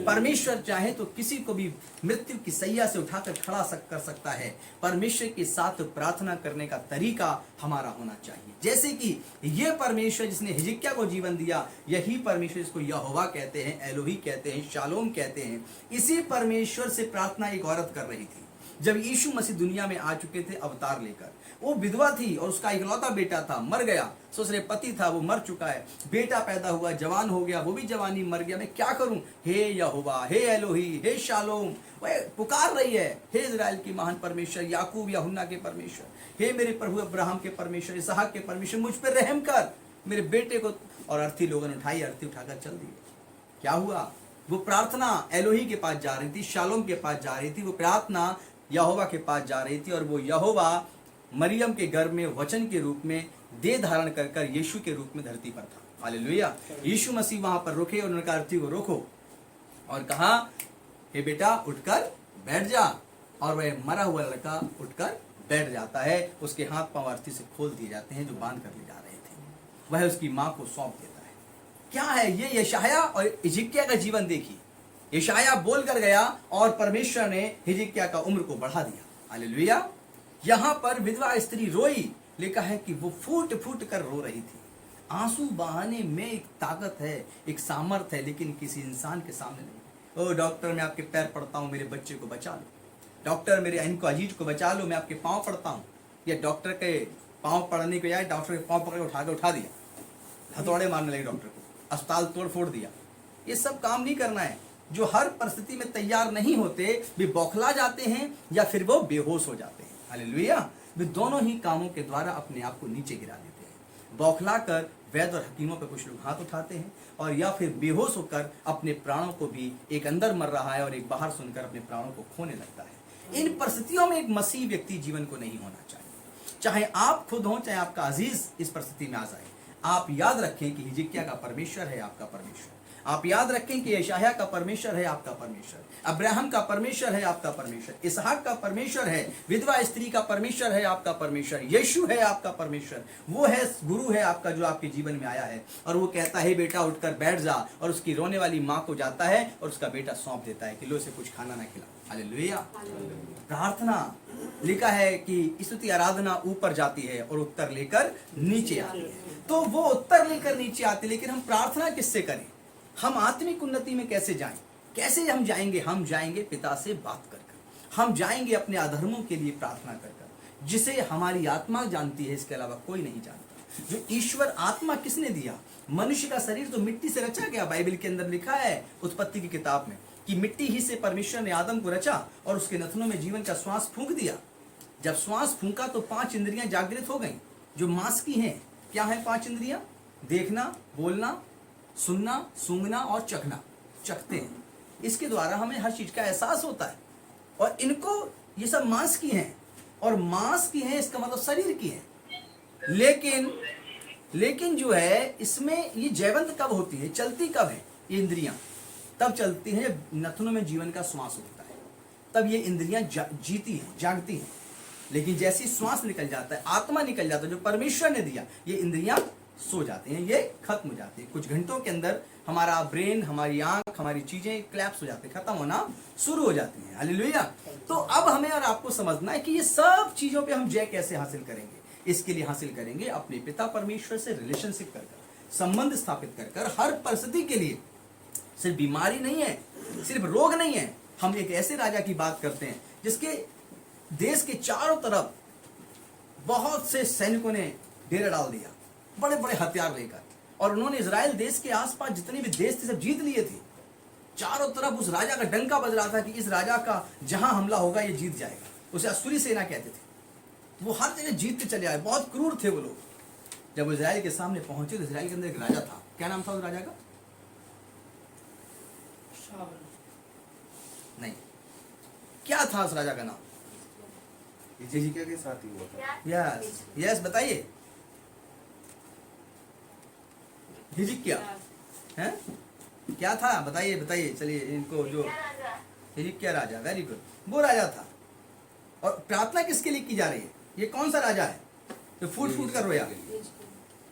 B: परमेश्वर चाहे तो किसी को भी मृत्यु की सैया से उठाकर खड़ा कर सकता है। परमेश्वर के साथ प्रार्थना करने का तरीका हमारा होना चाहिए। जैसे कि ये परमेश्वर जिसने हिजकिय्याह को जीवन दिया, यही परमेश्वर जिसको यहोवा कहते हैं, एलोही कहते हैं, शालोम कहते हैं, इसी परमेश्वर से प्रार्थना एक औरत कर रही थी। जब यीशु मसीह दुनिया में आ चुके थे अवतार लेकर, वो विधवा थी और उसका इकलौता बेटा था, मर गया। ससुरे पति था, वो मर चुका है। बेटा पैदा हुआ, जवान हो गया, वो भी जवानी मर गया। मैं क्या करूं? हे यहोवा, हे एलोही, हे शालोम, वह पुकार रही है, हे इजराइल की महान परमेश्वर, याकूब यूहन्ना के परमेश्वर, हे मेरे प्रभु अब्राहम के परमेश्वर, इसहाक के परमेश्वर, मुझ पर रहम कर, मेरे बेटे को। और अर्थी लोगों ने उठाई, अर्थी उठाकर चल दिए। क्या हुआ? वो प्रार्थना एलोही के पास जा रही थी, शालोम के पास जा रही थी, वो प्रार्थना यहोवा के पास जा रही थी, और वो यहोवा मरियम के गर्भ में वचन के रूप में देह धारण कर कर यीशु के रूप में धरती पर था। हालेलुया। यीशु मसीह वहां पर रुके और उन्होंने कहा अर्थी को रोको, और कहा हे बेटा उठकर बैठ जा। और वह मरा हुआ लड़का उठकर बैठ जाता है। उसके हाथ पांव अर्थी से खोल दिए जाते हैं जो बांध कर ले जा रहे थे। वह उसकी मां को सौंप देता है। क्या है ये? यशायाह और हिजकिय्याह का जीवन देखिए। यशायाह बोल कर गया और परमेश्वर ने हिजकिय्याह का उम्र को बढ़ा दिया। हालेलुया। यहाँ पर विधवा स्त्री रोई, लिखा है कि वो फूट फूट कर रो रही थी। आंसू बहाने में एक ताकत है, एक सामर्थ है, लेकिन किसी इंसान के सामने नहीं। ओ डॉक्टर, मैं आपके पैर पड़ता हूँ, मेरे बच्चे को बचा लो। डॉक्टर, मेरे इनको अजीज को बचा लो, मैं आपके पाँव पड़ता हूँ। या डॉक्टर के पाँव पड़ने के बजाय डॉक्टर के पाँव पकड़ उठा दिया, हथौड़े मारने लगे डॉक्टर को, अस्पताल तोड़ फोड़ दिया। ये सब काम नहीं करना है। जो हर परिस्थिति में तैयार नहीं होते वे बौखला जाते हैं या फिर वो बेहोश हो जाते हैं। हालेलुया। वे दोनों ही कामों के द्वारा अपने आप को नीचे गिरा देते हैं। बौखला कर वैद्य और हकीमों पर कुछ लोग हाथ उठाते हैं, और या फिर बेहोश होकर अपने प्राणों को भी, एक अंदर मर रहा है और एक बाहर सुनकर अपने प्राणों को खोने लगता है। इन परिस्थितियों में एक मसीह व्यक्ति जीवन को नहीं होना चाहिए। चाहे आप खुद हो, चाहे आपका अजीज इस परिस्थिति में आ जाए, आप याद रखें कि हिजकिय्याह का परमेश्वर है आपका परमेश्वर। आप याद रखें कि यशायाह का परमेश्वर है आपका परमेश्वर, अब्राहम का परमेश्वर है आपका परमेश्वर, इसहाक का परमेश्वर है, विधवा स्त्री का परमेश्वर है आपका परमेश्वर, यीशु है आपका परमेश्वर। वो है गुरु है आपका जो आपके जीवन में आया है, और वो कहता है बेटा उठकर बैठ जा, और उसकी रोने वाली माँ को जाता है और उसका बेटा सौंप देता है कि लो इसे कुछ खाना ना खिला। हालेलुया। प्रार्थना लिखा है कि स्तुति आराधना ऊपर जाती है और उत्तर लेकर नीचे आती है। तो वो उत्तर लेकर नीचे आती है, लेकिन हम प्रार्थना किससे करें? हम आत्मिक उन्नति में कैसे जाएं? कैसे हम जाएंगे? हम जाएंगे पिता से बात कर कर, हम जाएंगे अपने अधर्मों के लिए प्रार्थना कर कर, जिसे हमारी आत्मा जानती है, इसके अलावा कोई नहीं जानता। जो ईश्वर आत्मा किसने दिया? मनुष्य का शरीर तो मिट्टी से रचा गया। बाइबल के अंदर लिखा है उत्पत्ति की किताब में कि मिट्टी ही से परमेश्वर ने आदम को रचा और उसके नथनों में जीवन का श्वास फूंक दिया। जब श्वास फूंका तो 5 इंद्रियां जागृत हो गईं, जो मांस की हैं। क्या है 5 इंद्रियां? देखना, बोलना, सुनना, सूंघना और चखना। चखते हैं, इसके द्वारा हमें हर चीज का एहसास होता है। और इनको, ये सब मांस की हैं, और मांस की हैं इसका मतलब शरीर की है। लेकिन लेकिन जो है इसमें ये जयवंत कब होती है, चलती कब है ये इंद्रियां? तब चलती हैं जब नथनों में जीवन का श्वास होता है, तब ये इंद्रियां जीती हैं, जागती हैं। लेकिन जैसे ही श्वास निकल जाता है, आत्मा निकल जाता है जो परमेश्वर ने दिया, ये इंद्रियां सो जाती हैं, ये खत्म हो जाती है। कुछ घंटों के अंदर हमारा ब्रेन, हमारी आंख, हमारी चीजें क्लैप्स हो जाती है, खत्म होना शुरू हो जाती हैं। हालेलुया। तो अब हमें और आपको समझना है कि ये सब चीजों पे हम जय कैसे हासिल करेंगे। इसके लिए हासिल करेंगे अपने पिता परमेश्वर से रिलेशनशिप कर, संबंध स्थापित कर हर परिस्थिति के लिए। सिर्फ बीमारी नहीं है, सिर्फ रोग नहीं है। हम एक ऐसे राजा की बात करते हैं जिसके देश के चारों तरफ बहुत से सैनिकों ने डेरा डाल दिया, बड़े बड़े हथियार लेकर, और उन्होंने इजराइल देश के आसपास जितने भी देश थे सब जीत लिए थे। चारों तरफ उस राजा का डंका बज रहा था कि इस राजा का जहां हमला होगा ये जीत जाएगा। उसे असूरी सेना कहते थे। वो हर जगह जीतते चले आए, बहुत क्रूर थे वो लोग। जब वो इजराइल के सामने पहुंचे तो इजराइल के अंदर एक राजा था। क्या नाम था उस राजा का?
D: शावल।
B: नहीं, क्या था उस राजा का नाम?
C: हिजकिय्याह के साथ ही हुआ था।
B: यस यस, बताइए। हिजकिय्याह हैं? क्या था, बताइए बताइए। चलिए इनको जो हिजकिय्याह राजा, वेरी गुड, वो राजा था। और प्रार्थना किसके लिए की जा रही है? ये कौन सा राजा है जो फूट फूट कर रोया?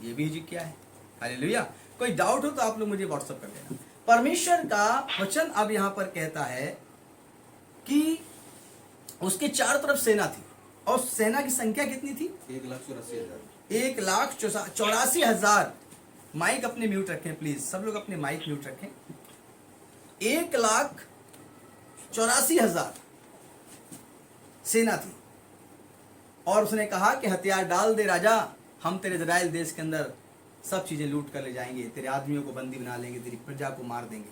B: ये भी हिजकिय्याह है। हालेलुया। कोई डाउट हो तो आप लोग मुझे व्हाट्सएप कर देना। परमेश्वर का वचन अब यहाँ पर कहता है कि उसके चारों तरफ सेना थी, और सेना की संख्या कितनी थी?
C: 1,84,000।
B: 1,84,000। माइक अपने म्यूट रखें प्लीज, सब लोग अपने माइक म्यूट रखें। 1,84,000 सेना थी, और उसने कहा कि हथियार डाल दे राजा, हम तेरे इजराइल देश के अंदर सब चीजें लूट कर ले जाएंगे, तेरे आदमियों को बंदी बना लेंगे, तेरी प्रजा को मार देंगे।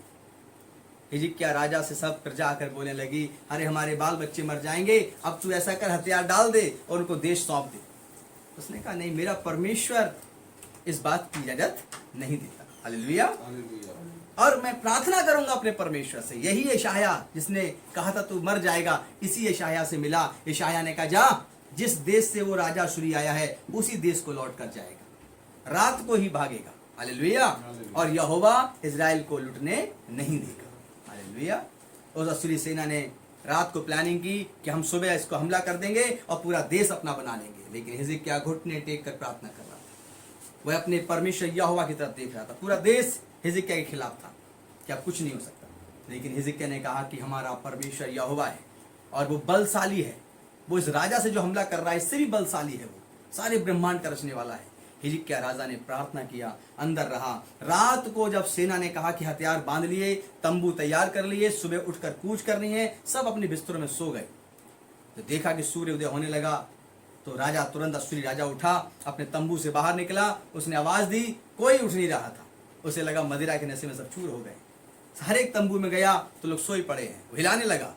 B: हिजकिय्याह राजा से सब प्रजा आकर बोलने लगी, अरे हमारे बाल बच्चे मर जाएंगे, अब तू ऐसा कर, हथियार डाल दे और उनको देश सौंप दे। उसने कहा नहीं, मेरा परमेश्वर इस बात की इजाजत नहीं देता। हालेलुया। और मैं प्रार्थना करूंगा अपने परमेश्वर से। यही यशायाह जिसने कहा था तू मर जाएगा, इसी यशायाह से मिला। यशायाह ने कहा जा, जिस देश से वो राजा अश्शूरी आया है उसी देश को लौट कर जाएगा, रात को ही भागेगा। हालेलुया। और यहोवा इजराइल को लुटने नहीं देगा। हालेलुया। उस अश्शूरी सेना ने रात को प्लानिंग की कि हम सुबह इसको हमला कर देंगे और पूरा देश अपना बना लेंगे। लेकिन हिजकिय्याह घुटने टेक कर प्रार्थना कर रहा था, वह अपने परमेश्वर यहोवा की तरफ देख रहा था। पूरा देश हिजकिय्याह के खिलाफ था कि अब कुछ नहीं हो सकता। लेकिन हिजकिय्याह ने कहा कि हमारा परमेश्वर यहोवा है और वो बलशाली है, वो इस राजा से जो हमला कर रहा है इससे भी बलशाली है, वो सारे ब्रह्मांड का रचने वाला है। हिजकिय्याह राजा ने प्रार्थना किया, अंदर रहा। रात को जब सेना ने कहा कि हथियार बांध लिए, तंबू तैयार कर लिए, सुबह उठकर कूच करनी है, सब अपने बिस्तरों में सो गए। तो देखा कि सूर्य उदय होने लगा तो राजा तुरंत, अश्शूरी राजा उठा, अपने तंबू से बाहर निकला, उसने आवाज दी, कोई उठ नहीं रहा था। उसे लगा मदिरा के नशे में सब चूर हो गए। हर एक तंबू में गया तो लोग सोए पड़े हैं। वो हिलाने लगा,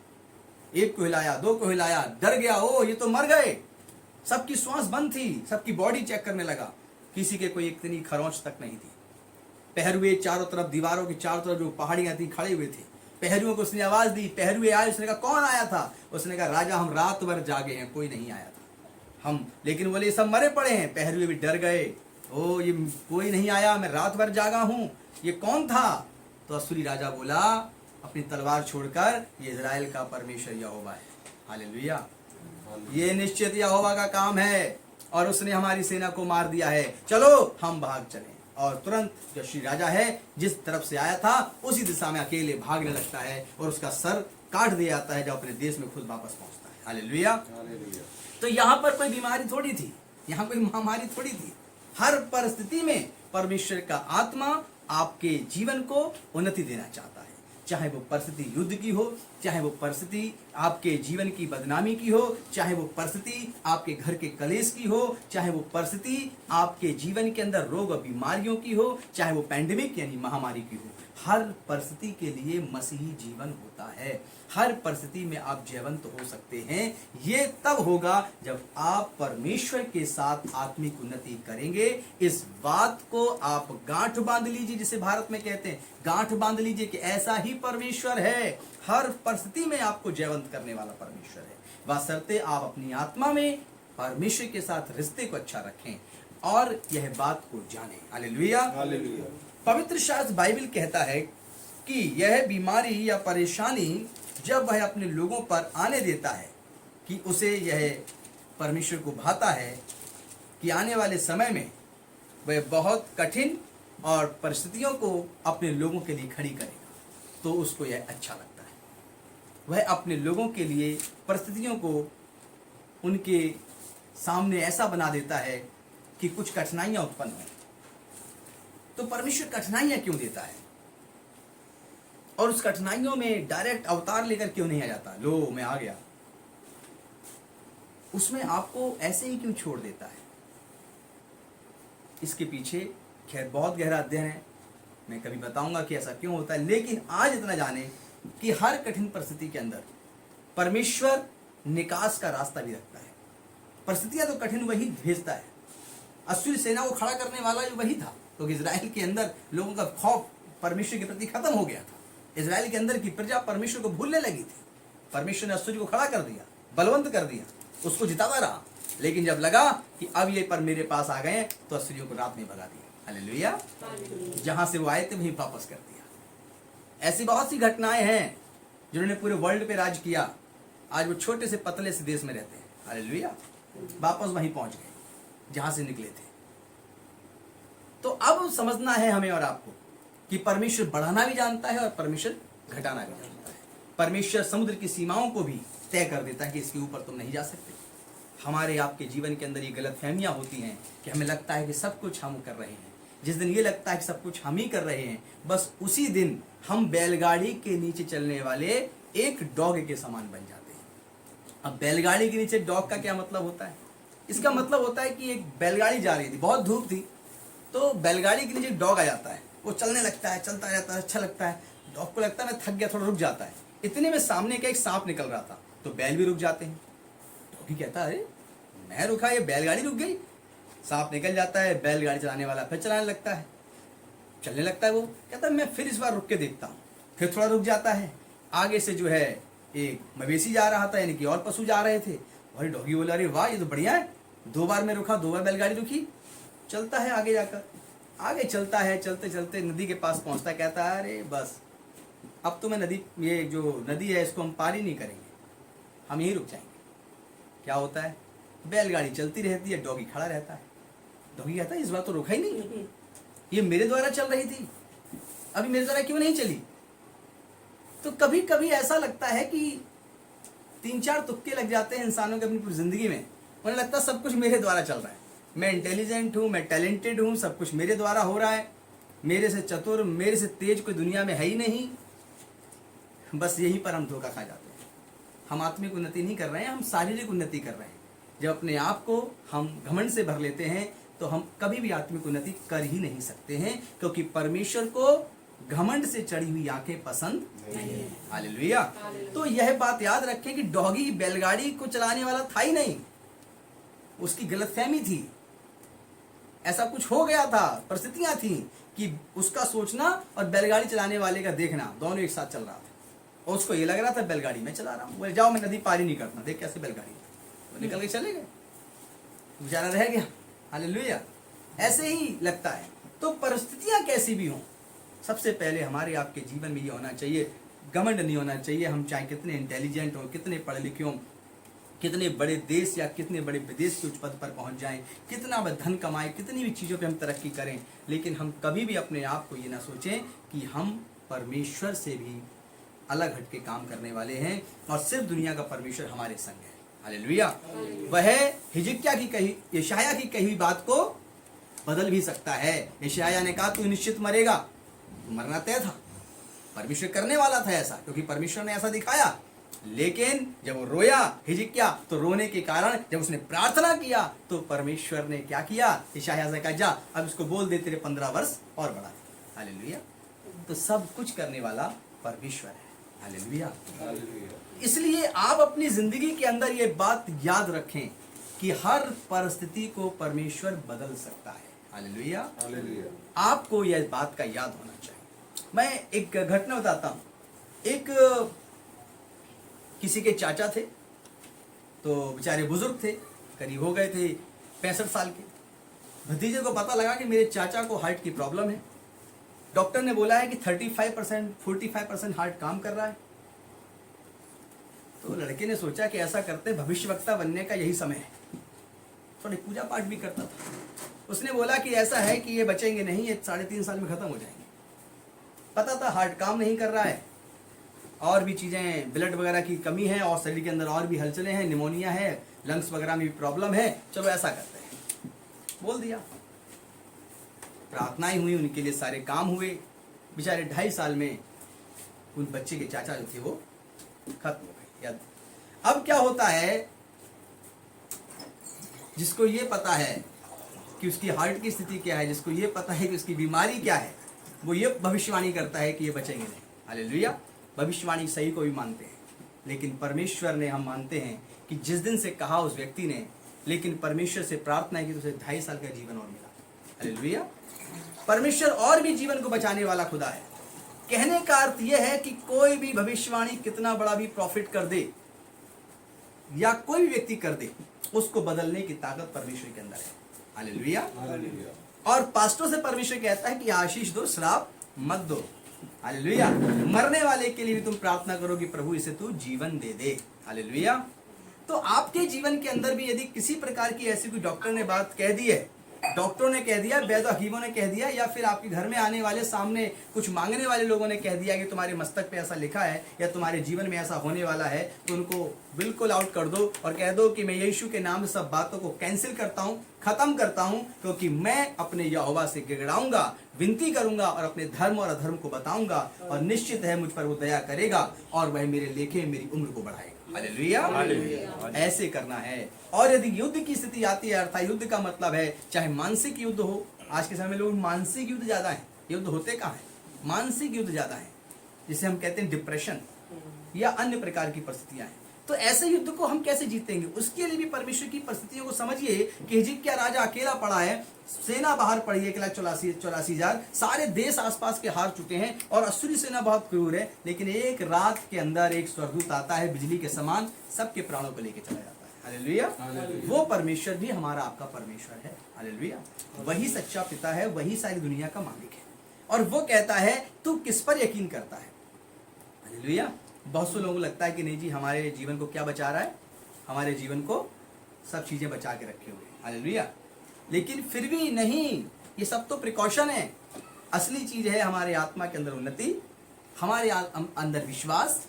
B: एक को हिलाया, दो को हिलाया, डर गया, ओ ये तो मर गए। सबकी श्वास बंद थी, सबकी बॉडी चेक करने लगा, किसी के कोई इतनी खरोंच तक नहीं थी। पहरुए चारों तरफ, दीवारों की चारों तरफ जो पहाड़ियां थी खड़े हुए थे। पहरुओं को उसने आवाज दी, पहरुए आए। उसने कहा कौन आया था? उसने कहा राजा हम रात भर जागे हैं, कोई नहीं आया था हम। लेकिन बोले सब मरे पड़े हैं। पहरुए भी डर गए, ओ ये कोई नहीं आया, मैं रात भर जागा हूं, ये कौन था? तो अश्शूरी राजा बोला अपनी तलवार छोड़कर, ये इजराइल का परमेश्वर यहोवा है। हालेलुया। ये निश्चित यहोवा का काम है और उसने हमारी सेना को मार दिया है, चलो हम भाग चलें। और तुरंत जो अश्शूरी राजा है जिस तरफ से आया था उसी दिशा में अकेले भागने लगता है और उसका सर काट दिया जाता है, जब अपने देश में खुद वापस पहुंचता है। हालेलुया। तो यहाँ पर कोई बीमारी थोड़ी थी, यहाँ कोई महामारी थोड़ी थी। हर परिस्थिति में परमेश्वर का आत्मा आपके जीवन को उन्नति देना चाहता है। चाहे वो परिस्थिति युद्ध की हो, चाहे वो परिस्थिति आपके जीवन की बदनामी की हो, चाहे वो परिस्थिति आपके घर के कलेश की हो, चाहे वो परिस्थिति आपके जीवन के अंदर रोग और बीमारियों की हो, चाहे वो पैंडेमिक यानी महामारी की हो। हर परिस्थिति के लिए मसीही जीवन होता है। हर परिस्थिति में आप जयवंत हो सकते हैं। ये तब होगा जब आप परमेश्वर के साथ आत्मिक उन्नति करेंगे। इस बात को आप गांठ बांध लीजिए, जिसे भारत में कहते हैं गांठ बांध लीजिए कि ऐसा ही परमेश्वर है। हर परिस्थिति में आपको जयवंत करने वाला परमेश्वर है, बशर्ते आप अपनी आत्मा में परमेश्वर के साथ रिश्ते को अच्छा रखें। और यह बात को जाने। हालेलुया। पवित्र शास्त्र बाइबल कहता है कि यह बीमारी या परेशानी जब वह अपने लोगों पर आने देता है कि उसे यह परमेश्वर को भाता है कि आने वाले समय में वह बहुत कठिन और परिस्थितियों को अपने लोगों के लिए खड़ी करेगा, तो उसको यह अच्छा लगता है। वह अपने लोगों के लिए परिस्थितियों को उनके सामने ऐसा बना देता है कि कुछ कठिनाइयां उत्पन्न हो। तो परमेश्वर कठिनाइयां क्यों देता है? और उस कठिनाइयों में डायरेक्ट अवतार लेकर क्यों नहीं आ जाता, लो मैं आ गया? उसमें आपको ऐसे ही क्यों छोड़ देता है? इसके पीछे खैर बहुत गहरा अध्ययन है, मैं कभी बताऊंगा कि ऐसा क्यों होता है, लेकिन आज इतना जाने कि हर कठिन परिस्थिति के अंदर परमेश्वर निकास का रास्ता भी रखता है। परिस्थितियां तो कठिन वही भेजता है। अश्शूर सेना को खड़ा करने वाला जो वही था, तो इजराइल के अंदर लोगों का खौफ परमेश्वर के प्रति खत्म हो गया था। इजराइल के अंदर की प्रजा परमेश्वर को भूलने लगी थी। परमेश्वर ने अश्शूर को खड़ा कर दिया, बलवंत कर दिया, उसको जिताता रहा। लेकिन जब लगा कि अब ये पर मेरे पास आ गए, तो अश्शूरियों को रात में भगा दिया। हालेलुया। जहां से वो आए थे वहीं वापस कर दिया। ऐसी बहुत सी घटनाएं हैं जिन्होंने पूरे वर्ल्ड पे राज किया। आज वो छोटे से पतले से देश में रहते हैं। हालेलुया। वापस वहीं पहुंच गए जहां से निकले थे। तो अब समझना है हमें और आपको कि परमेश्वर बढ़ाना भी जानता है और परमेश्वर घटाना भी जानता है। परमेश्वर समुद्र की सीमाओं को भी तय कर देता है कि इसके ऊपर तुम नहीं जा सकते। हमारे आपके जीवन के अंदर ये गलतफहमियां होती हैं कि हमें लगता है कि सब कुछ हम कर रहे हैं। जिस दिन ये लगता है कि सब कुछ हम ही कर रहे हैं, बस उसी दिन हम बैलगाड़ी के नीचे चलने वाले एक डॉग के समान बन जाते हैं। अब बैलगाड़ी के नीचे डॉग का क्या मतलब होता है? इसका मतलब होता है कि एक बैलगाड़ी जा रही थी, बहुत धूप थी, तो बैलगाड़ी के नीचे डॉग आ जाता है, वो चलने लगता है, चलता जाता है, अच्छा लगता है। डॉग को लगता है मैं थक गया, थोड़ा रुक जाता है। इतने में सामने का एक सांप निकल रहा था, तो बैल भी रुक जाते हैं। डॉगी कहता है मैं रुका, ये बैलगाड़ी रुक गई। सांप निकल जाता है, बैलगाड़ी चलाने वाला फिर चलाने लगता है, चलने लगता है। वो कहता है मैं फिर इस बार रुक के देखता हूँ। फिर थोड़ा रुक जाता है। आगे से जो है एक मवेशी जा रहा था, यानी कि और पशु जा रहे थे। और डॉगी बोला अरे वाह ये तो बढ़िया है, 2 बार मैं रुका, 2 बार बैलगाड़ी रुकी। चलता है आगे जाकर, आगे चलता है, चलते चलते नदी के पास पहुंचता है। कहता है अरे बस अब तो मैं नदी, ये जो नदी है इसको हम पार ही नहीं करेंगे, हम यहीं रुक जाएंगे। क्या होता है? बैलगाड़ी चलती रहती है, डॉगी खड़ा रहता है। डॉगी कहता है इस बार तो रुका ही नहीं, ये मेरे द्वारा चल रही थी, अभी मेरे द्वारा क्यों नहीं चली? तो कभी कभी ऐसा लगता है कि 3-4 तुक्के लग जाते हैं इंसानों के अपनी पूरी जिंदगी में। उन्हें लगता है सब कुछ मेरे द्वारा चल रहा है, मैं इंटेलिजेंट हूँ, मैं टैलेंटेड हूँ, सब कुछ मेरे द्वारा हो रहा है, मेरे से चतुर, मेरे से तेज कोई दुनिया में है ही नहीं। बस यहीं पर हम धोखा खा जाते हैं। हम आत्मिक उन्नति नहीं कर रहे हैं, हम शारीरिक उन्नति कर रहे हैं। जब अपने आप को हम घमंड से भर लेते हैं तो हम कभी भी आत्मिक उन्नति कर ही नहीं सकते हैं, क्योंकि परमेश्वर को घमंड से चढ़ी हुई आंखें पसंद नहीं है। हालेलुया। तो यह बात याद रखें कि डॉगी बैलगाड़ी को चलाने वाला था ही नहीं, उसकी गलतफहमी थी। ऐसा कुछ हो गया था, परिस्थितियां थी कि उसका सोचना और बैलगाड़ी चलाने वाले का देखना दोनों एक साथ चल रहा था। और उसको ये लग रहा था बैलगाड़ी मैं चला रहा हूँ, बोले जाओ मैं नदी पार ही नहीं करता, देख कैसे बैलगाड़ी। तो निकल के चले गए, बेचारा रह गया। हालेलुया। ऐसे ही लगता है। तो परिस्थितियां कैसी भी हों, सबसे पहले हमारे आपके जीवन में ये होना चाहिए, घमंड नहीं होना चाहिए। हम चाहे कितने इंटेलिजेंट हो, कितने पढ़े लिखे हों, कितने बड़े देश या कितने बड़े विदेश के उच्च पद पर पहुंच जाएं, कितना धन कमाएं, कितनी भी चीज़ों पे हम तरक्की करें, लेकिन हम कभी भी अपने आप को ये ना सोचें कि हम परमेश्वर से भी अलग हट के काम करने वाले हैं और सिर्फ दुनिया का परमेश्वर हमारे संग है। हालेलुया। वह हिजकिय्याह की कही, यशायाह की कही बात को बदल भी सकता है। यशायाह ने कहा तू निश्चित मरेगा, मरना तय था, परमेश्वर करने वाला था ऐसा, क्योंकि परमेश्वर ने ऐसा दिखाया। लेकिन जब वो रोया हिजकिय्याह, तो रोने के कारण जब उसने प्रार्थना किया तो परमेश्वर ने क्या किया? यशायाह से कहा जा अब इसको बोल दे तेरे 15 वर्ष और बढ़ा दे। हालेलुया। तो सब कुछ करने वाला परमेश्वर है। हालेलुया। इसलिए आप अपनी जिंदगी के अंदर ये बात याद रखें कि हर परिस्थिति को परमेश्वर बदल सकता है। हालेलुया। आपको यह बात का याद होना चाहिए। मैं एक घटना बताता हूं। एक किसी के चाचा थे, तो बेचारे बुजुर्ग थे, करीब हो गए थे 65 साल के। भतीजे को पता लगा कि मेरे चाचा को हार्ट की प्रॉब्लम है, डॉक्टर ने बोला है कि 35% 45% हार्ट काम कर रहा है। तो लड़के ने सोचा कि ऐसा करते, भविष्यवक्ता बनने का यही समय है। थोड़ी पूजा पाठ भी करता था। उसने बोला कि ऐसा है कि ये बचेंगे नहीं, ये 3.5 साल में खत्म हो जाएंगे। पता था हार्ट काम नहीं कर रहा है, और भी चीजें, ब्लड वगैरह की कमी है, और शरीर के अंदर और भी हलचलें हैं, निमोनिया है, लंग्स वगैरह में भी प्रॉब्लम है। चलो ऐसा करते हैं, बोल दिया। प्रार्थनाएं हुई, उनके लिए सारे काम हुए। बेचारे 2.5 साल में उन बच्चे के चाचा जो थे वो खत्म हो गए। याद अब क्या होता है, जिसको ये पता है कि उसकी हार्ट की स्थिति क्या है, जिसको ये पता है कि उसकी बीमारी क्या है, वो ये भविष्यवाणी करता है कि ये बचेंगे नहीं। हालेलुया। भविष्यवाणी सही को भी मानते हैं, लेकिन परमेश्वर ने, हम मानते हैं कि जिस दिन से कहा उस व्यक्ति ने, लेकिन परमेश्वर से प्रार्थना की तो उसे 2.5 साल का जीवन और मिला। हालेलुया। परमेश्वर और भी जीवन को बचाने वाला खुदा है। कहने का अर्थ यह है कि कोई भी भविष्यवाणी कितना बड़ा भी प्रॉफिट कर दे, या कोई भी व्यक्ति कर दे, उसको बदलने की ताकत परमेश्वर के अंदर है। हालेलुया। और पास्टरों से परमेश्वर कहता है कि आशीष दो, श्राप मत दो। हालेलुया। मरने वाले के लिए भी तुम प्रार्थना करो कि प्रभु इसे तू जीवन दे दे। हालेलुया। तो आपके जीवन के अंदर भी यदि किसी प्रकार की ऐसी कोई डॉक्टर ने बात कह दी है, डॉक्टरों ने कह दिया, वैद्य हकीमों ने कह दिया, या फिर आपके घर में आने वाले, सामने कुछ मांगने वाले लोगों ने कह दिया कि तुम्हारे मस्तक पे ऐसा लिखा है या तुम्हारे जीवन में ऐसा होने वाला है, तो उनको बिल्कुल आउट कर दो और कह दो कि मैं यीशु के नाम से सब बातों को कैंसिल करता हूं, खत्म करता हूं, क्योंकि मैं अपने यहोवा से गिड़गिड़ाऊंगा, विनती करूंगा और अपने धर्म और अधर्म को बताऊंगा, और निश्चित है मुझ पर वो दया करेगा और वह मेरे लेखे मेरी उम्र को बढ़ाएगा। हालेलुया। ऐसे करना है। और यदि युद्ध की स्थिति आती है, अर्थात युद्ध का मतलब है चाहे मानसिक युद्ध हो, आज के समय में लोग मानसिक युद्ध ज्यादा है, युद्ध होते कहाँ है, मानसिक युद्ध ज्यादा है, जिसे हम कहते हैं डिप्रेशन या अन्य प्रकार की परिस्थितियां हैं। तो ऐसे युद्ध को हम कैसे जीतेंगे, उसके लिए भी परमेश्वर की परिस्थितियों को समझिए कि हिजकिय्याह राजा अकेला पड़ा है, सेना बाहर पड़ी है 1,84,000, सारे देश आसपास के हार चुके हैं, और अश्शूरी सेना बहुत क्रूर है, लेकिन एक रात के अंदर एक स्वर्गदूत आता है बिजली के समान, सबके प्राणों को लेकर चला जाता है। हालेलुया। वो परमेश्वर भी हमारा आपका परमेश्वर है। हालेलुया। वही सच्चा पिता है, वही सारी दुनिया का मालिक है, और वो कहता है तू किस पर यकीन करता है। हालेलुया। बहुत से लोगों को लगता है कि नहीं जी, हमारे जीवन को क्या बचा रहा है, हमारे जीवन को सब चीजें बचा के रखे हुए। हालेलुया। लेकिन फिर भी नहीं, ये सब तो प्रिकॉशन है। असली चीज है हमारे आत्मा के अंदर उन्नति, हमारे अंदर विश्वास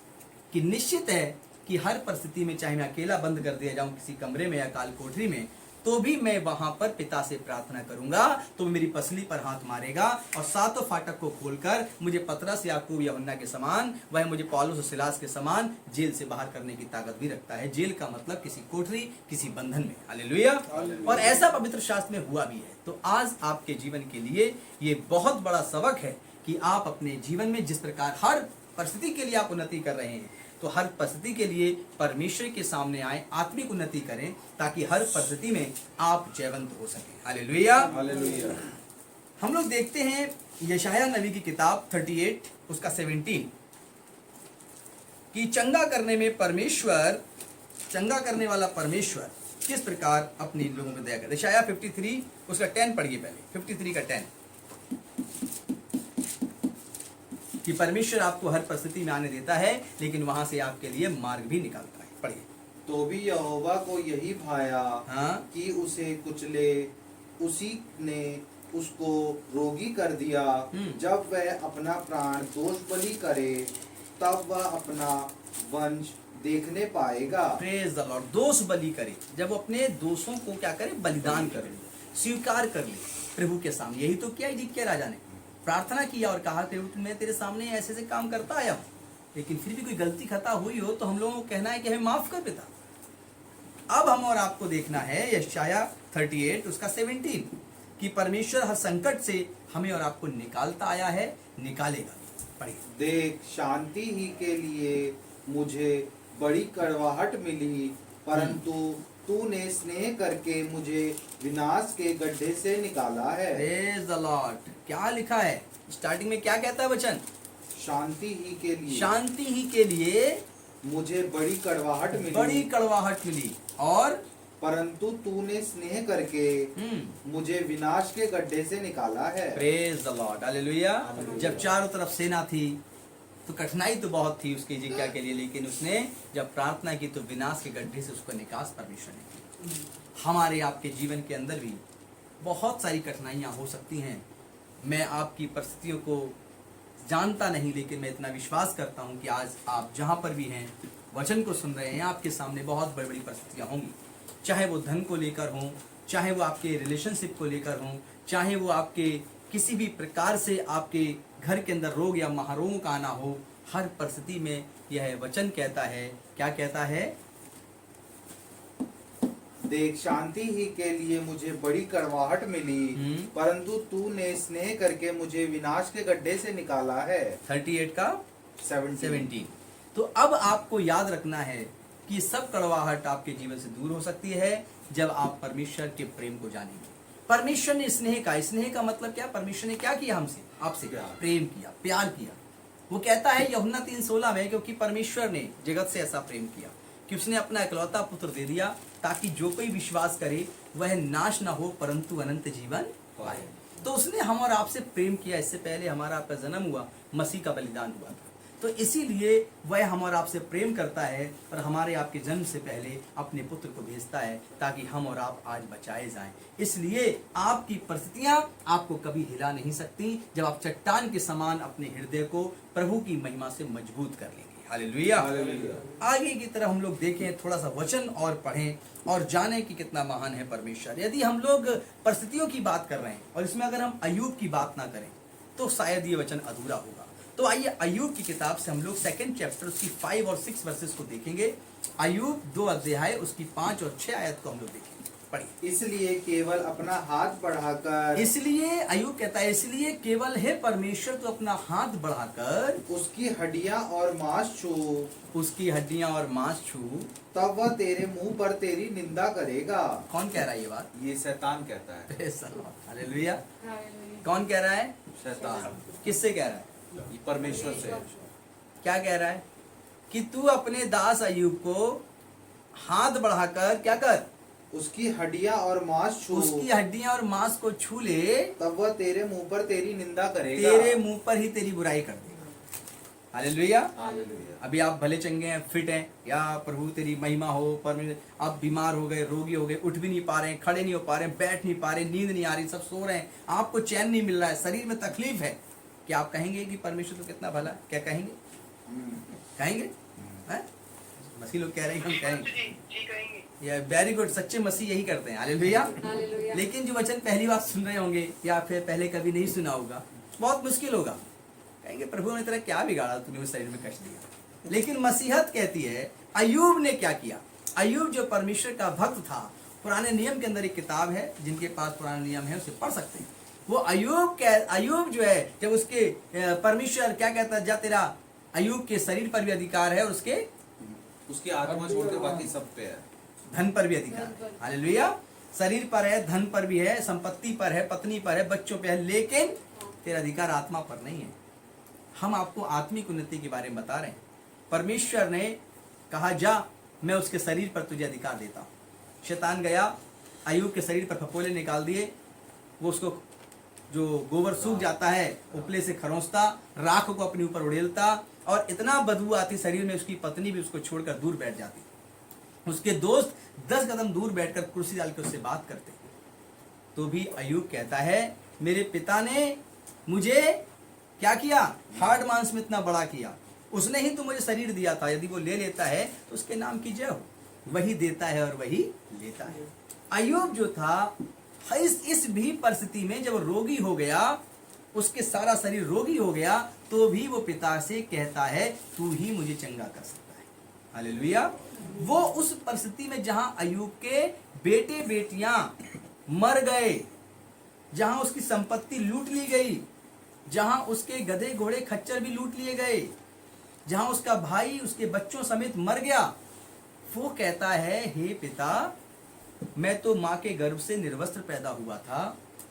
B: कि निश्चित है कि हर परिस्थिति में, चाहे मैं अकेला बंद कर दिया जाऊं किसी कमरे में या काल कोठरी में, तो भी मैं वहां पर पिता से प्रार्थना करूंगा, तो मेरी पसली पर हाथ मारेगा और सातों फाटक को खोलकर मुझे पतरस, याकूब, यूहन्ना के समान, वह मुझे पौलुस और सिलास के समान जेल से बाहर करने की ताकत भी रखता है। जेल का मतलब किसी कोठरी, किसी बंधन में। हालेलुया। और ऐसा पवित्र शास्त्र में हुआ भी है। तो आज आपके जीवन के लिए ये बहुत बड़ा सबक है कि आप अपने जीवन में जिस प्रकार हर परिस्थिति के लिए आप उन्नति कर रहे हैं, तो हर परिस्थिति के लिए परमेश्वर के सामने आए, आत्मिक उन्नति करें, ताकि हर परिस्थिति में आप जयवंत हो सकें। हालेलुया।
C: हालेलुया।
B: हम लोग देखते हैं यशायाह नबी की किताब 38 उसका 17 कि चंगा करने में परमेश्वर, चंगा करने वाला परमेश्वर किस प्रकार अपने लोगों में दया करता है। यशायाह 53 उसका 10 पढ़िए पहले, 53 का 10, कि परमेश्वर आपको हर परिस्थिति में आने देता है, लेकिन वहां से आपके लिए मार्ग भी निकालता है। पढ़िए।
C: तो भी यहोवा को यही भाया
B: हाँ।
C: कि उसे कुचले, उसी ने उसको रोगी कर दिया। जब वह अपना प्राण दोष बलि करे, तब वह अपना वंश देखने पाएगा।
B: Praise the Lord. दोष बलि करे, जब वो अपने दोषों को क्या करे, बलिदान कर ले, स्वीकार कर ले प्रभु के सामने। यही तो किया हिजकिय्याह राजा ने, प्रार्थना किया और कहा कि मैं तेरे सामने ऐसे ऐसे काम करता आया हूं, लेकिन फिर भी कोई गलती खता हुई हो तो हम लोगों को कहना है कि हमें माफ कर पिता। अब हम और आपको देखना है यशायाह 38 उसका 17 कि परमेश्वर हर संकट से हमें और आपको निकालता आया है, निकालेगा। पढ़िए।
C: देख, शांति ही के लिए मुझे बड़ी कड़वाहट मिली, परंतु तूने स्नेह करके मुझे विनाश के गड्ढे से निकाला है।
B: Praise the Lord. क्या लिखा है स्टार्टिंग में, क्या कहता है वचन?
C: शांति ही के लिए,
B: शांति ही के लिए
C: मुझे बड़ी कड़वाहट मिली,
B: बड़ी कड़वाहट मिली, और
C: परंतु तूने स्नेह करके मुझे विनाश के गड्ढे से निकाला है।
B: Praise the Lord, hallelujah. जब चारों तरफ सेना थी तो कठिनाई तो बहुत थी उसकी जिज्ञा के लिए, लेकिन उसने जब प्रार्थना की तो विनाश के गड्ढे से उसको निकास परमेश्वर ने की। हमारे आपके जीवन के अंदर भी बहुत सारी कठिनाइयां हो सकती हैं। मैं आपकी परिस्थितियों को जानता नहीं, लेकिन मैं इतना विश्वास करता हूं कि आज आप जहां पर भी हैं, वचन को सुन रहे हैं, आपके सामने बहुत बड़ी बड़ी परिस्थितियां होंगी। चाहे वो धन को लेकर हों, चाहे वो आपके रिलेशनशिप को लेकर हों, चाहे वो आपके किसी भी प्रकार से आपके घर के अंदर रोग या महारोगों का आना हो, हर परिस्थिति में यह वचन कहता है, क्या कहता है?
C: देख, शांति ही के लिए मुझे बड़ी कड़वाहट मिली, परंतु तूने स्नेह करके मुझे विनाश के गड्ढे से निकाला है।
B: 38 का
C: 17।
B: तो अब आपको याद रखना है कि सब कड़वाहट आपके जीवन से दूर हो सकती है जब आप परमेश्वर के प्रेम को जानेंगे। परमेश्वर ने स्नेह का मतलब क्या? परमेश्वर ने क्या किया हमसे, आपसे? प्रेम किया, प्यार किया। वो कहता है यूहन्ना 3:16 में, क्योंकि परमेश्वर ने जगत से ऐसा प्रेम किया कि उसने अपना इकलौता पुत्र दे दिया, ताकि जो कोई विश्वास करे वह नाश ना हो परंतु अनंत जीवन पाए। तो उसने हम और आपसे प्रेम किया। इससे पहले हमारा आपका जन्म हुआ, मसीह का बलिदान हुआ था, तो इसीलिए वह हम और आपसे प्रेम करता है और हमारे आपके जन्म से पहले अपने पुत्र को भेजता है ताकि हम और आप आज बचाए जाएं। इसलिए आपकी परिस्थितियां आपको कभी हिला नहीं सकती जब आप चट्टान के समान अपने हृदय को प्रभु की महिमा से मजबूत कर लेंगे। हालेलुया। आगे की तरफ हम लोग देखें, थोड़ा सा वचन और पढ़ें और जानें कि कितना महान है परमेश्वर। यदि हम लोग परिस्थितियों की बात कर रहे हैं और इसमें अगर हम अय्यूब की बात ना करें तो शायद ये वचन अधूरा होगा। तो आइए अय्यूब की किताब से हम लोग 2nd चैप्टर उसकी 5 और 6 वर्सेस को देखेंगे। अय्यूब 2 अध्याय उसकी 5 और 6 आयत को हम लोग देखेंगे। पढ़िए।
C: इसलिए केवल अपना हाथ बढ़ाकर,
B: इसलिए अय्यूब कहता है, इसलिए केवल है परमेश्वर तो अपना हाथ बढ़ाकर
C: उसकी हड्डियां और मांस छू,
B: उसकी हड्डियां और मांस छू,
C: तब वह तेरे मुंह पर तेरी निंदा करेगा।
B: कौन कह रहा है ये बात?
G: ये शैतान कहता है।
B: हालेलुया। कौन कह रहा है?
G: शैतान।
B: किससे कह रहा है?
G: ये परमेश्वर से।
B: क्या कह रहा है? कि तू अपने दास अय्यूब को हाथ बढ़ाकर क्या कर?
C: उसकी हड्डियां और मांस छू,
B: उसकी हड्डियां और मांस को छू ले,
C: तब वह तेरे मुंह पर तेरी निंदा करेगा।
B: तेरे मुंह पर ही तेरी बुराई कर देगा। हालेलुया।
G: हालेलुया।
B: अभी आप भले चंगे हैं, फिट हैं, या प्रभु तेरी महिमा हो, पर आप बीमार हो गए, रोगी हो गए, उठ भी नहीं पा रहे हैं, खड़े नहीं हो पा रहे हैं, बैठ नहीं पा रहे, नींद नहीं आ रही, सब सो रहे हैं, आपको चैन नहीं मिल रहा है, शरीर में तकलीफ है, क्या आप कहेंगे कि परमेश्वर तो कितना भला? क्या कहेंगे? कहेंगे? मसीह लोग कह रहे हैं, हम कहेंगे। या वेरी गुड, सच्चे मसीह यही करते हैं। हालेलुया। लेकिन जो वचन पहली बार सुन रहे होंगे या फिर पहले कभी नहीं सुना होगा, बहुत मुश्किल होगा। कहेंगे प्रभु ने तेरा क्या बिगाड़ा, तूने उस शरीर में कष्ट दिया। लेकिन मसीहत कहती है अय्यूब ने क्या किया। अय्यूब जो परमेश्वर का भक्त था, पुराने नियम के अंदर एक किताब है, जिनके पास पुराना नियम है उसे पढ़ सकते हैं। वो अय्यूब जो है, जब उसके परमेश्वर क्या कहता है, जा तेरा अय्यूब के शरीर पर भी अधिकार है और
G: उसकी आत्मा छोड़ के बाकी सब पे है,
B: धन पर भी अधिकार है। हालेलुया। शरीर पर है, धन पर भी है, संपत्ति पर है, पत्नी पर है, बच्चों पे है, लेकिन तेरा अधिकार आत्मा पर नहीं है। हम आपको आत्मिक उन्नति के बारे में बता रहे हैं। परमेश्वर ने कहा जा, मैं उसके शरीर पर तुझे अधिकार देता हूं। शैतान गया, अय्यूब के शरीर पर फफोले निकाल दिए, वो उसको जो गोबर सूख जाता है उपले से खरोंचता, राख को अपने ऊपर उड़ेलता, और इतना बदबू आती शरीर में, उसकी पत्नी भी उसको छोड़कर दूर बैठ जाती। उसके दोस्त 10 कदम दूर बैठकर कुर्सी डाल के उससे बात करते। तो भी अय्यूब कहता है, मेरे पिता ने मुझे क्या किया? हाड़ मांस में इतना बड़ा किया, उसने ही तो मुझे शरीर दिया था। यदि वो ले लेता है तो उसके नाम की जय हो। वही देता है और वही लेता है। अय्यूब जो था, इस भी परिस्थिति में जब रोगी हो गया, उसके सारा शरीर रोगी हो गया, तो भी वो पिता से कहता है, तू ही मुझे चंगा कर सकता है। हालेलुया। वो उस परिस्थिति में जहां अय्यूब के बेटे बेटियां मर गए, जहां उसकी संपत्ति लूट ली गई, जहां उसके गधे घोड़े खच्चर भी लूट लिए गए, जहां उसका भाई उसके बच्चों समेत मर गया, वो कहता है, हे पिता, मैं तो माँ के गर्भ से निर्वस्त्र पैदा हुआ था,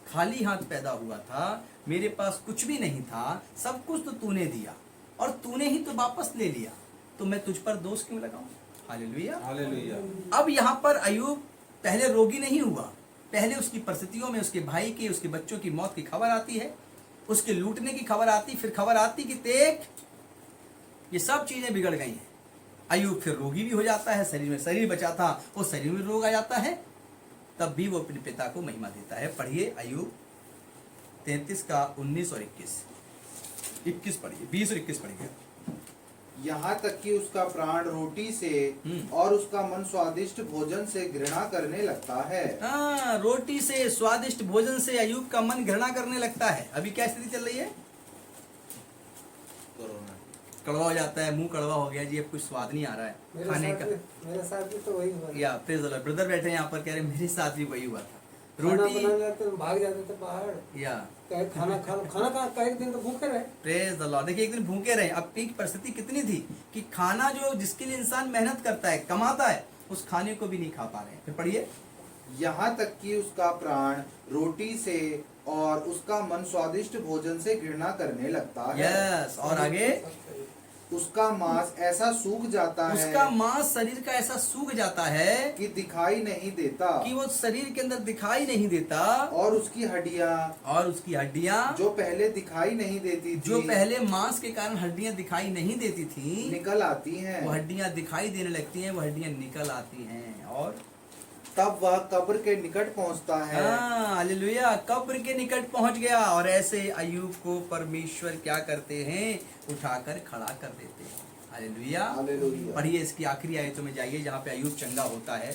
B: खाली हाथ पैदा हुआ था, मेरे पास कुछ भी नहीं था, सब कुछ तो तूने दिया और तूने ही तो वापस ले लिया, तो मैं तुझ पर दोष क्यों लगाऊं? हालेलुया।
G: हालेलुया।
B: अब यहाँ पर अय्यूब पहले रोगी नहीं हुआ, पहले उसकी परिस्थितियों में उसके भाई के, उसके बच्चों की मौत की खबर आती है, उसके लूटने की खबर आती, फिर खबर आती कि देख ये सब चीजें बिगड़ गई हैं। अय्यूब फिर रोगी भी हो जाता है, शरीर में, शरीर बचा था वो शरीर में रोग आ जाता है, तब भी वो अपने पिता को महिमा देता है। पढ़िए अय्यूब 33 का 19 और 21 पढ़िए, 20 और 21 पढ़िए।
C: यहाँ तक कि उसका प्राण रोटी से और उसका मन स्वादिष्ट भोजन से घृणा करने लगता है।
B: हाँ, रोटी से, स्वादिष्ट भोजन से अय्यूब का मन घृणा करने लगता है। अभी क्या स्थिति चल रही है?
G: कोरोना
B: कड़वा हो जाता है, मुंह कड़वा हो गया जी, अब कुछ स्वाद नहीं आ रहा है खाने का।
H: मेरे साथ भी तो वही हुआ।
B: या प्रेज द लॉर्ड, ब्रदर बैठे हैं यहाँ पर, कह रहे मेरे साथ भी वही हुआ था।
H: खाना
B: रोटी
H: बनाने जाते थे, भाग जाते थे बाहर,
B: या
H: कहे खाना का एक दिन तो भूखे रहे।
B: Praise the Lord. देखिए एक दिन भूखे रहे। अब की परिस्थिति कितनी थी कि खाना जो जिसके लिए इंसान मेहनत करता है, कमाता है, उस खाने को भी नहीं खा पा रहे हैं। फिर पढ़िए।
C: यहाँ तक कि उसका प्राण रोटी से और उसका मन स्वादिष्ट भोजन से घृणा करने लगता है।
B: यस, और आगे,
C: उसका मांस ऐसा सूख जाता है,
B: उसका मांस शरीर का ऐसा सूख जाता है
C: कि दिखाई नहीं देता,
B: कि वो शरीर के अंदर दिखाई नहीं देता,
C: और उसकी हड्डियां
B: जो
C: पहले दिखाई नहीं देती थी,
B: जो पहले मांस के कारण हड्डियां दिखाई नहीं देती थी,
C: निकल आती हैं।
B: वो हड्डियां दिखाई देने लगती हैं, वो हड्डियां निकल आती हैं। और
C: तब वह कब्र के निकट पहुंचता है।
B: हाँ, हालेलुया, कब्र के निकट पहुंच गया। और ऐसे अय्यूब को परमेश्वर क्या करते हैं? उठाकर खड़ा कर देते हैं। हालेलुया।
C: हालेलुया।
B: पढ़िए इसकी आखिरी आयतों में जाइए जहाँ पे अय्यूब चंगा होता है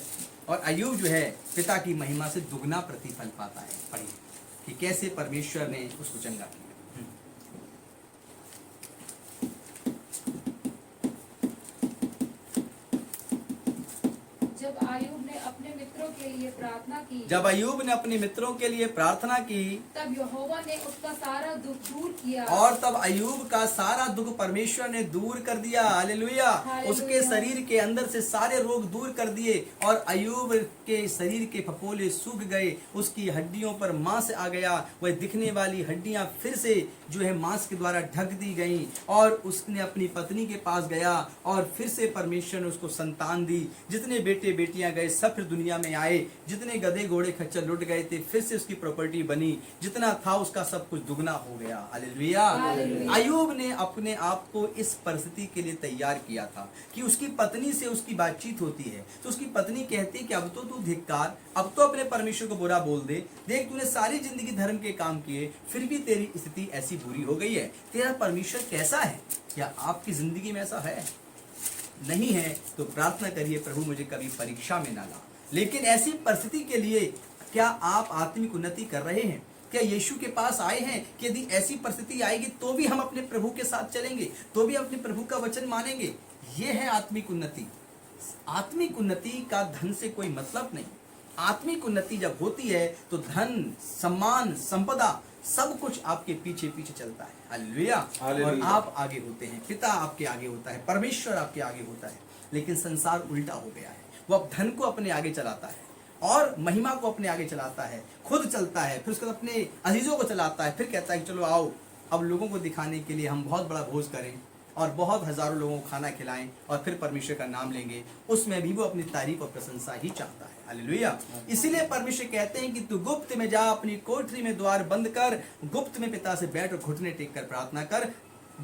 B: और अय्यूब जो है पिता की महिमा से दुगना प्रतिफल पाता है। पढ़िए कि कैसे परमेश्वर ने उसको चंगा किया।
F: जब अय्यूब ने अपने मित्रों के लिए प्रार्थना की,
B: जब अय्यूब ने अपने मित्रों के लिए प्रार्थना की,
F: तब यहोवा ने उसका सारा दुख दूर किया।
B: और तब अय्यूब का सारा दुख परमेश्वर ने दूर कर दिया। हालेलुया।
F: हालेलुया।
B: उसके शरीर के अंदर से सारे रोग दूर कर दिए और अय्यूब के शरीर के फपोले सूख गए, उसकी हड्डियों पर मांस आ गया, वह दिखने वाली हड्डियां फिर से जो है मांस के द्वारा ढक दी गईं। और उसने अपनी पत्नी के पास गया और फिर से परमेश्वर ने उसको संतान दी। जितने बेटे बेटियां गए सब फिर दुनिया में आए, जितने गधे घोड़े खच्चर लुट गए थे फिर से उसकी प्रॉपर्टी बनी, जितना था उसका सब कुछ दुगना हो गया। हालेलुया।
F: हालेलुया।
B: अय्यूब ने अपने आप को इस परिस्थिति के लिए तैयार किया था कि उसकी पत्नी से उसकी बातचीत होती है तो उसकी पत्नी कहती कि अब तो तू धिक्कार, अब तो अपने परमेश्वर को बुरा बोल दे, देख तूने सारी जिंदगी धर्म के काम किए फिर भी तेरी स्थिति ऐसी बुरी हो गई है, तेरा परमेश्वर कैसा है? क्या आपकी जिंदगी में ऐसा है? नहीं है तो प्रार्थना करिए, प्रभु मुझे कभी परीक्षा में ना ला। लेकिन ऐसी परिस्थिति के लिए क्या आप आत्मिक उन्नति कर रहे हैं? क्या यीशु के पास आए हैं कि यदि ऐसी परिस्थिति आएगी तो भी हम अपने प्रभु के साथ चलेंगे, तो भी अपने प्रभु का वचन मानेंगे? ये है आत्मिक उन्नति। आत्मिक उन्नति का धन से कोई मतलब नहीं। आत्मिक उन्नति जब होती है तो धन, सम्मान, संपदा सब कुछ आपके पीछे पीछे चलता है। हालेलुया। और आप आगे होते हैं, पिता आपके आगे होता है, परमेश्वर आपके आगे होता है। लेकिन संसार उल्टा हो गया है, वो अब धन को अपने आगे चलाता है और महिमा को अपने आगे चलाता है, खुद चलता है, फिर उसके बाद अपने अजीजों को चलाता है, फिर कहता है कि चलो आओ अब लोगों को दिखाने के लिए हम बहुत बड़ा भोज करें और बहुत हजारों लोगों को खाना खिलाएं और फिर परमेश्वर का नाम लेंगे। उसमें भी वो अपनी तारीफ और प्रशंसा ही चाहता है। हालेलुया। इसीलिए परमेश्वर कहते हैं कि तू गुप्त में जा, अपनी कोठरी में द्वार बंद कर, गुप्त में पिता से बैठ और घुटने टेक कर प्रार्थना कर।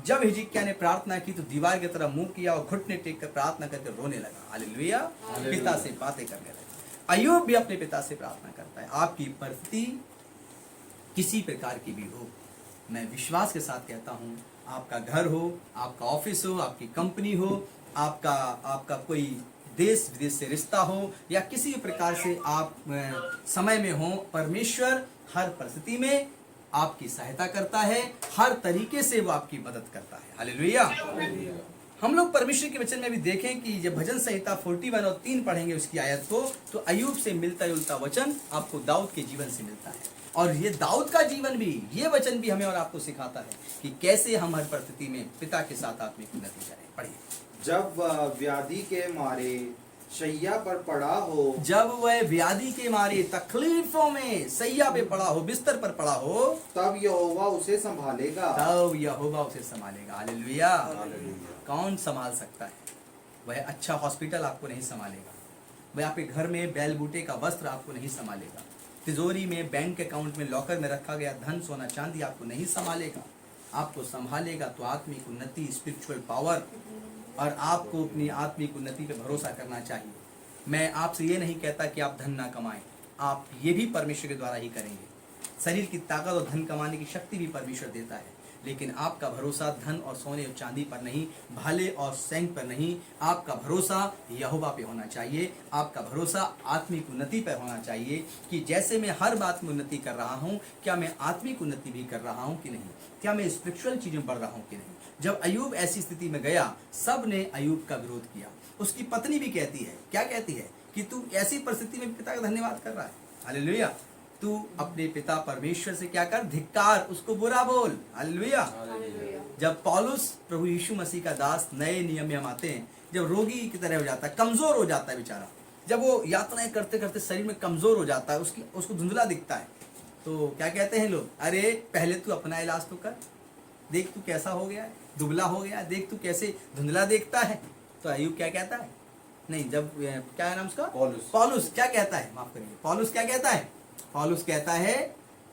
B: जब हिजकिय्याह ने प्रार्थना की तो दीवार की तरफ मुंह किया और घुटने टेक कर प्रार्थना करके रोने लगा। हालेलुया। पिता से बातें करने लगा। अय्यूब भी अपने पिता से प्रार्थना करता है। आपकी परिस्थिति किसी प्रकार की भी हो, मैं विश्वास के साथ कहता हूं, आपका घर हो, आपका ऑफिस हो, आपकी कंपनी हो, आपका कोई देश विदेश से रिश्ता हो या किसी भी प्रकार से आप समय में हो, परमेश्वर हर परिस्थिति में आपकी सहायता करता है, हर तरीके से वो आपकी मदद करता है। हालेलुया। हम लोग परमेश्वर के वचन में भी देखें कि जब भजन संहिता 41 और 3 पढ़ेंगे उसकी आयत को, तो अय्यूब से मिलता जुलता वचन आपको दाऊद के जीवन से मिलता है। और ये दाऊद का जीवन भी, ये वचन भी हमें और आपको सिखाता है कि कैसे हम हर परिस्थिति में पिता के साथ आत्मिक उन्नति करें। पढ़िए।
C: जब वह व्याधि के मारे शैया पर पड़ा हो,
B: जब वह व्याधि के मारे तकलीफों में शैया पे पड़ा हो, बिस्तर पर पड़ा हो,
C: तब यहोवा उसे संभालेगा।
B: तब यहोवा उसे संभालेगा। हालेलुया। कौन संभाल सकता है? वह अच्छा हॉस्पिटल आपको नहीं संभालेगा, वह आपके घर में बैल बूटे का वस्त्र आपको नहीं संभालेगा। तिजोरी में, बैंक अकाउंट में, लॉकर में रखा गया धन, सोना चांदी आपको नहीं संभालेगा। आपको संभालेगा तो आत्मिक उन्नति, स्पिरिचुअल पावर, और आपको अपनी आत्मिक उन्नति पे भरोसा करना चाहिए। मैं आपसे ये नहीं कहता कि आप धन ना कमाएं, आप ये भी परमेश्वर के द्वारा ही करेंगे। शरीर की ताकत और धन कमाने की शक्ति भी परमेश्वर देता है, लेकिन आपका भरोसा धन और सोने और चांदी पर नहीं, भाले और सैंक पर नहीं, आपका भरोसा यहोवा पे होना चाहिए। आपका भरोसा आत्मिक उन्नति पर होना चाहिए कि जैसे मैं हर बात में उन्नति कर रहा हूँ, क्या मैं आत्मिक उन्नति भी कर रहा हूँ कि नहीं, क्या मैं स्पिरिचुअल चीज़ों में बढ़ रहा हूँ कि नहीं। जब अयूब ऐसी स्थिति में गया, सब ने अयूब का विरोध किया। उसकी पत्नी भी कहती है, क्या कहती है, कि तू ऐसी परिस्थिति में पिता का धन्यवाद कर रहा है। हालेलुया। तू अपने पिता परमेश्वर से क्या कर, धिक्कार, उसको बुरा बोल। हालेलुया। जब पौलुस प्रभु यीशु मसीह का दास नए नियम में हम आते हैं, जब रोगी की तरह हो जाता है, कमजोर हो जाता है बेचारा, जब वो यातनाएं करते करते शरीर में कमजोर हो जाता है, उसको धुंधला दिखता है, तो क्या कहते हैं लोग, अरे पहले तू अपना इलाज तो कर, देख तू कैसा हो गया है, दुबला हो गया है, देख तू कैसे धुंधला देखता है। तो अयूब क्या कहता है, नहीं, जब क्या है नाम उसका, पौलुस क्या कहता है, माफ करिए, पौलुस क्या कहता है, पौलुस कहता है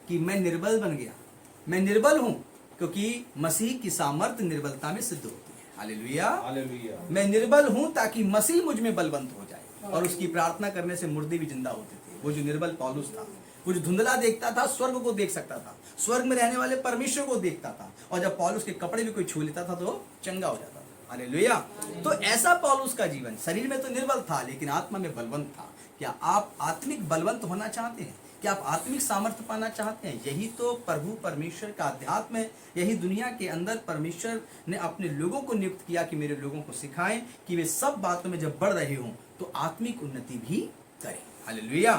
B: कि मैं निर्बल बन गया, मैं निर्बल हूं, क्योंकि मसीह की सामर्थ्य निर्बलता में सिद्ध होती है। हालेलुया। मैं निर्बल हूं ताकि मसीह मुझ में बलवंत हो जाए। और उसकी प्रार्थना करने से मुर्दे भी जिंदा होते थे। वो जो निर्बल पौलुस था, वो जो धुंधला देखता था, स्वर्ग को देख सकता था, स्वर्ग में रहने वाले परमेश्वर को देखता था, और जब पौलुस के कपड़े भी कोई छू लेता था तो चंगा हो जाता था। हालेलुया। तो ऐसा पौलुस का जीवन, शरीर में तो निर्बल था लेकिन आत्मा में बलवंत था। क्या आप आत्मिक बलवंत होना चाहते हैं? क्या आप आत्मिक सामर्थ्य पाना चाहते हैं? यही तो प्रभु परमेश्वर का अध्यात्म है। यही दुनिया के अंदर परमेश्वर ने अपने लोगों को नियुक्त किया कि मेरे लोगों को सिखाएं कि वे सब बातों में जब बढ़ रहे हों तो आत्मिक उन्नति भी करें। हालेलुया।